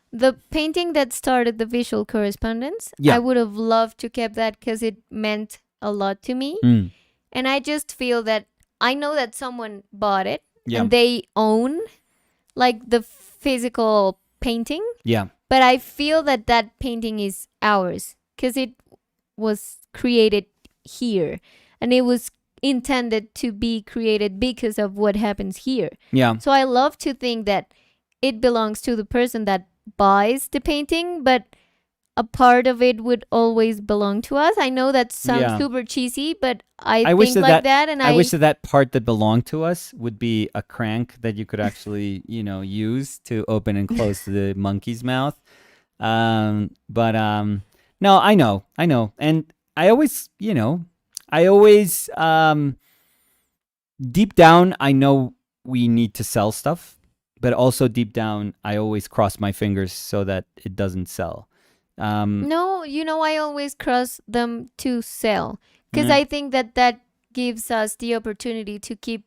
The painting that started the visual correspondence, I would have loved to keep that because it meant a lot to me. And I just feel that I know that someone bought it and they own like the physical painting. Yeah. But I feel that painting is ours because it was created here and it was intended to be created because of what happens here. Yeah. So I love to think that it belongs to the person that buys the painting, but a part of it would always belong to us. I know that sounds super cheesy, but I think like that. And I wish that part that belonged to us would be a crank that you could actually, use to open and close the monkey's mouth. No, I know. And I always, deep down, I know we need to sell stuff. But also deep down, I always cross my fingers so that it doesn't sell. No, I always cross them to sell. Because I think that gives us the opportunity to keep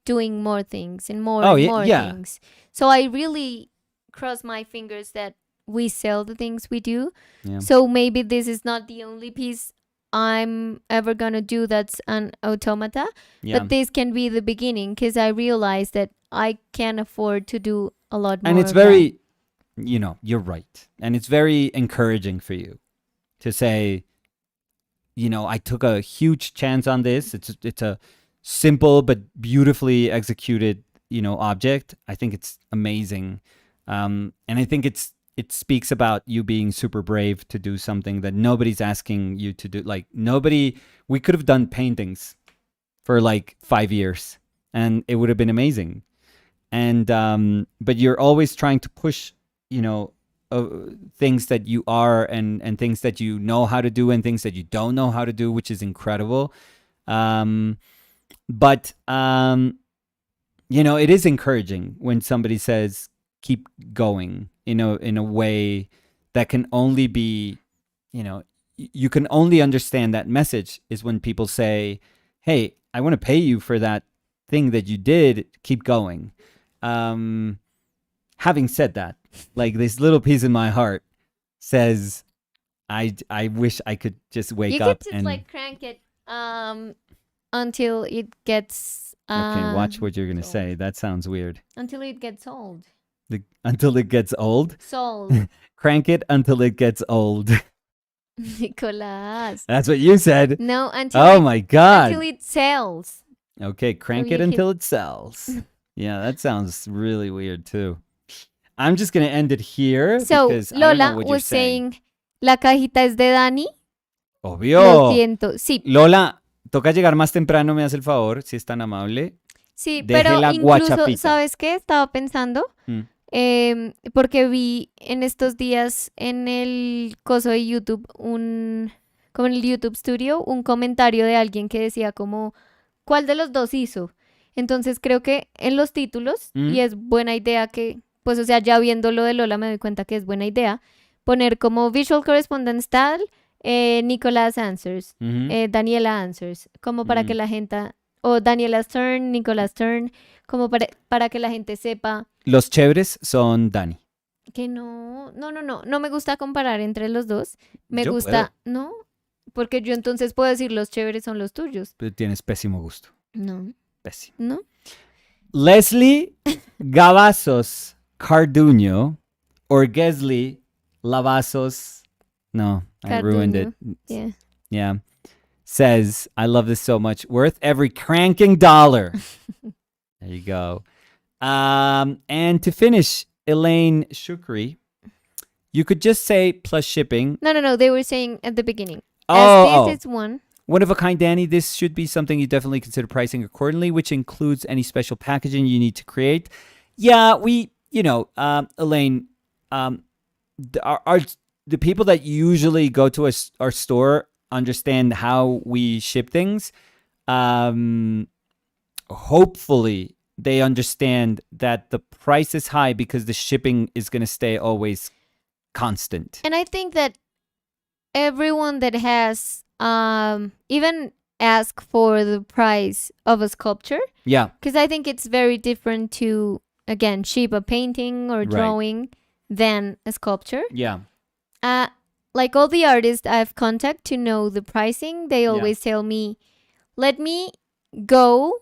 doing more things and more things. So I really cross my fingers that we sell the things we do. Yeah. So maybe this is not the only piece I'm ever going to do that's an automata. Yeah. But this can be the beginning because I realize that I can afford to do a lot more. And it's very, you're right. And it's very encouraging for you to say, I took a huge chance on this. It's a simple but beautifully executed, object. I think it's amazing. And I think it speaks about you being super brave to do something that nobody's asking you to do. Like we could have done paintings for like 5 years and it would have been amazing. And but you're always trying to push, things that you are and things that you know how to do and things that you don't know how to do, which is incredible. But it is encouraging when somebody says, keep going, in a way that can only be, you can only understand that message is when people say, hey, I want to pay you for that thing that you did, keep going. Having said that, like this little piece in my heart says, I wish I could just wake You up could just and like crank it until it gets okay, watch what you're gonna sold. say. That sounds weird. Until it gets old. Until it gets old. Sold. Crank it until it gets old. Nicolas. That's what you said. No, until Oh it, my god. until it sells. Okay, crank So it you until it sells. Yeah, that sounds really weird too. I'm just gonna end it here So because I don't know Lola what was you're saying. la cajita es de Dani. Lo Obvio. siento. Sí, Lola, toca llegar más temprano, me hace el favor, si es tan amable. sí, Deje pero la incluso, guachafita. ¿sabes qué? Estaba pensando, Mm. porque vi en estos días en el coso de YouTube, como en el YouTube Studio, un comentario de alguien que decía como, ¿cuál de los dos hizo? Entonces creo que en los títulos, y es buena idea que, pues o sea, ya viendo lo de Lola me doy cuenta que es buena idea, poner como Visual Correspondence tal, Nicolas Answers, Daniela Answers, como para que la gente, o Daniela's Turn, Nicolas Turn, como para que la gente sepa. Los chéveres son Dani. Que no me gusta comparar entre los dos. Me Yo gusta, ¿no? Porque yo entonces puedo decir los chéveres son los tuyos. Pero tienes pésimo gusto. No. Pésimo. ¿No? Leslie Gavazos Carduño or Gesley Lavazos. No, I ruined it. Yeah. Yeah. Says, I love this so much. Worth every cranking dollar. There you go. And to finish, Elaine Shukri, you could just say plus shipping. No. They were saying at the beginning. Oh, As this is one. One of a kind, Danny. This should be something you definitely consider pricing accordingly, which includes any special packaging you need to create. Yeah, Elaine, the people that usually go to our store understand how we ship things. Hopefully, they understand that the price is high because the shipping is going to stay always constant. And I think that everyone that has even ask for the price of a sculpture. Yeah. Because I think it's very different to, again, ship a painting or drawing than a sculpture. Yeah. Like all the artists I've contacted to know the pricing, they always tell me, let me go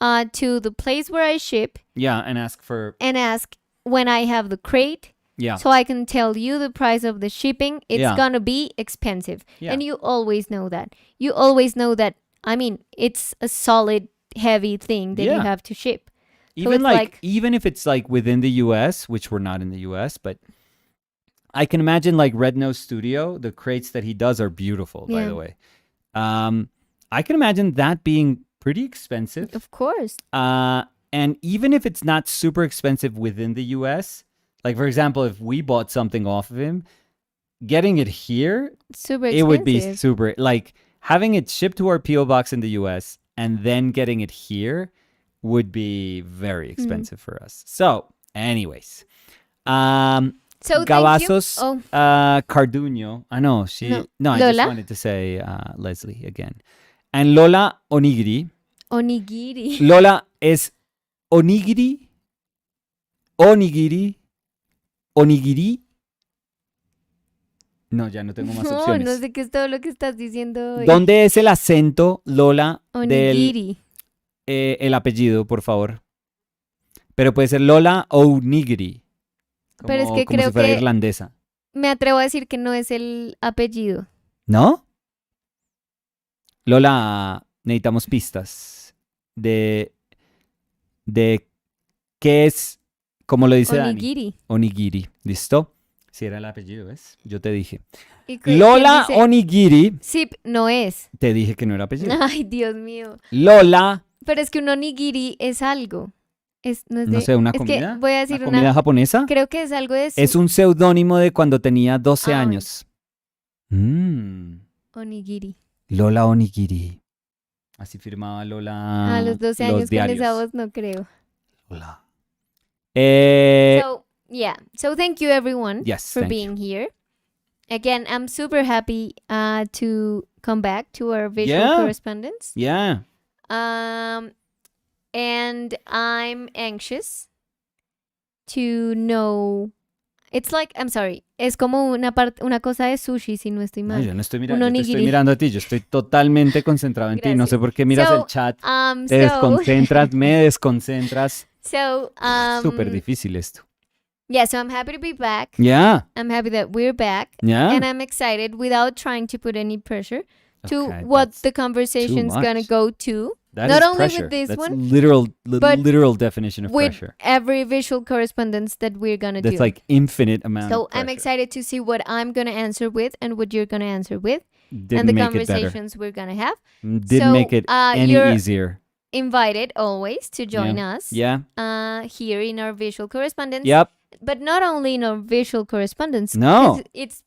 to the place where I ship. Yeah, and ask when I have the crate. Yeah. So I can tell you the price of the shipping. It's gonna be expensive. Yeah. And you always know that. You always know that, I mean, it's a solid, heavy thing that you have to ship. Even even if it's like within the US, which we're not in the US, but I can imagine like Red Nose Studio, the crates that he does are beautiful, by the way. I can imagine that being pretty expensive. Of course. And even if it's not super expensive within the US, like for example, if we bought something off of him, getting it here, super expensive. It would be super, like having it shipped to our PO box in the US and then getting it here would be very expensive for us. So, anyways, so Gavazos Carduño. I know I Lola? just wanted to say Leslie again. And Lola Onigiri. Onigiri. Lola es onigiri. Onigiri. No, ya no tengo más opciones. No sé qué es todo lo que estás diciendo hoy. ¿Dónde es el acento, Lola, Onigiri. El apellido, por favor? Pero puede ser Lola Onigiri. Pero es que como creo si fuera que irlandesa. me atrevo a decir que no es el apellido. ¿No? Lola, necesitamos pistas de qué es, como lo dice Onigiri. Dani. Onigiri. ¿Listo? Si era el apellido, ¿ves? Yo te dije. Lola Onigiri. Sí, no es. Te dije que no era apellido. Ay, Dios mío. Lola. Pero es que un onigiri es algo. No sé, una comida. Voy a decir ¿Una comida japonesa? Creo que es algo de... Es un seudónimo de cuando tenía 12 años. Onigiri. Lola Onigiri. Así firmaba Lola. A los 12 años diarios. con esa voz no creo. Lola. So thank you everyone for thank being here. Again, I'm super happy to come back to our visual correspondence. Yeah. And I'm anxious to know It's like, I'm sorry, es como una cosa de sushi, si no estoy No, mal. yo no estoy Un mirando, yo te estoy onigiri. mirando a ti, yo estoy totalmente concentrado en ti. No sé Gracias. por qué miras So, el chat. Um, Te so, desconcentras, me desconcentras. so, Súper difícil esto. yeah, so I'm happy to be back. Yeah, I'm happy that we're back. yeah. And I'm excited without trying to put any pressure to Okay, what that's the conversation's much. gonna go to. That Not is only pressure. with this That's one, but literal definition of with pressure. every visual correspondence that we're gonna That's do. like infinite amount So of pressure. I'm excited to see what I'm gonna answer with and what you're gonna answer with, Didn't and the make it better. conversations we're gonna have. Didn't So, make it any you're easier. invited always to join us Yeah. here in our visual correspondence. Yep. But not only in our visual correspondence. No. 'Cause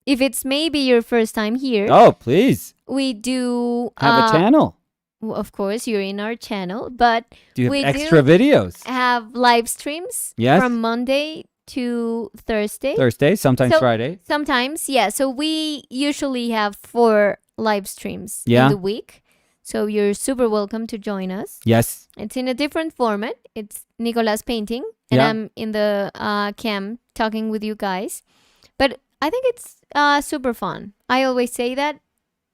if it's maybe your first time here, Oh, please we do have a channel. well, of course, you're in our channel, but Do you we have extra videos? have live streams Yes. from Monday to Thursday. Thursday, sometimes So- Friday. Sometimes, yeah. So we usually have 4 live streams Yeah. in the week. So you're super welcome to join us. Yes. It's in a different format. It's Nicolas painting, and Yeah. I'm in the cam talking with you guys. But I think it's super fun. I always say that,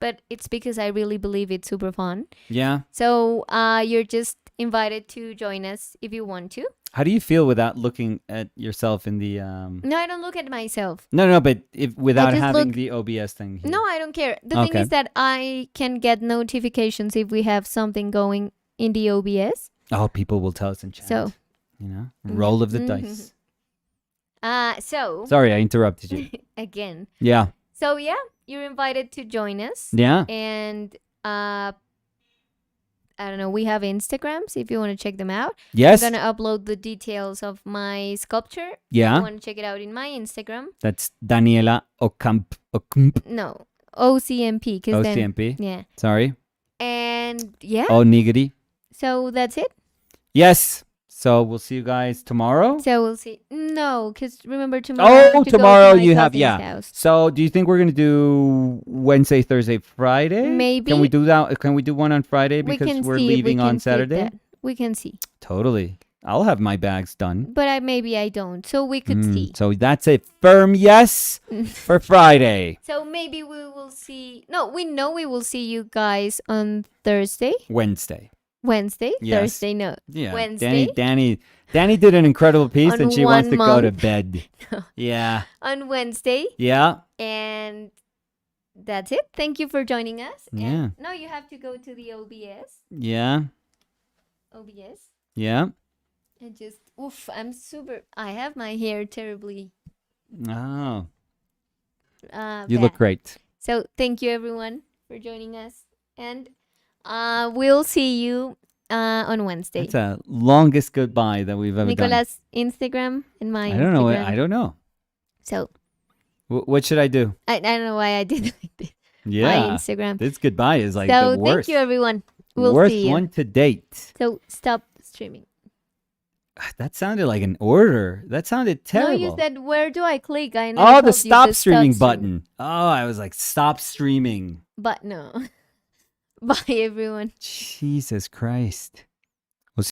but it's because I really believe it's super fun. Yeah. So you're just invited to join us if you want to. How do you feel without looking at yourself in the No, I don't look at myself. No, but without just having look- the OBS thing here. No, I don't care. The thing Okay. is that I can get notifications if we have something going in the OBS. Oh, people will tell us in chat. So, you know, roll of the Mhm. dice. so Sorry, I interrupted you. again. Yeah. So yeah, you're invited to join us. Yeah. And I don't know, we have Instagrams if you want to check them out. Yes. I'm gonna upload the details of my sculpture. If Yeah. you want to check it out in my Instagram. That's Daniela Ocamp. No, OCMP. 'Cause then, OCMP. yeah. Sorry. And yeah, Oh, niggity. so that's it. Yes. So we'll see you guys tomorrow. So we'll see. No, because remember tomorrow. I have Oh, to go tomorrow to my you have, cousin's yeah. house. So do you think we're gonna do Wednesday, Thursday, Friday? Maybe. Can we do that? Can we do one on Friday We because can we're see if we leaving can on fit Saturday? that. We can see, Totally. I'll have my bags done. but maybe I don't. So we could see. So that's a firm yes for Friday. So maybe we will see. No, we know we will see you guys on Thursday, Wednesday, Yes. Thursday. No, Yeah. Wednesday. Danny did an incredible piece On and she wants to 1 go to month. bed. Yeah. on Wednesday, Yeah. and that's it. Thank you for joining us. Yeah. And no, you have to go to the OBS. Yeah. OBS. Yeah. And just oof, I have my hair terribly. Oh. You look bad. great. So thank you everyone for joining us, and we'll see you on Wednesday. That's the longest goodbye that we've ever done. Nicolas' Instagram and my I don't know. Instagram. I don't know. So What should I do? I don't know why I did like this. My Yeah. Instagram. This goodbye is like So the worst. thank you everyone. We'll worst see you. one to date. So stop streaming. That sounded like an order. That sounded terrible. No, you said where do I click? I know. Oh, the stop streaming button. Oh, I was like, stop streaming. But no. Bye everyone. Jesus Christ.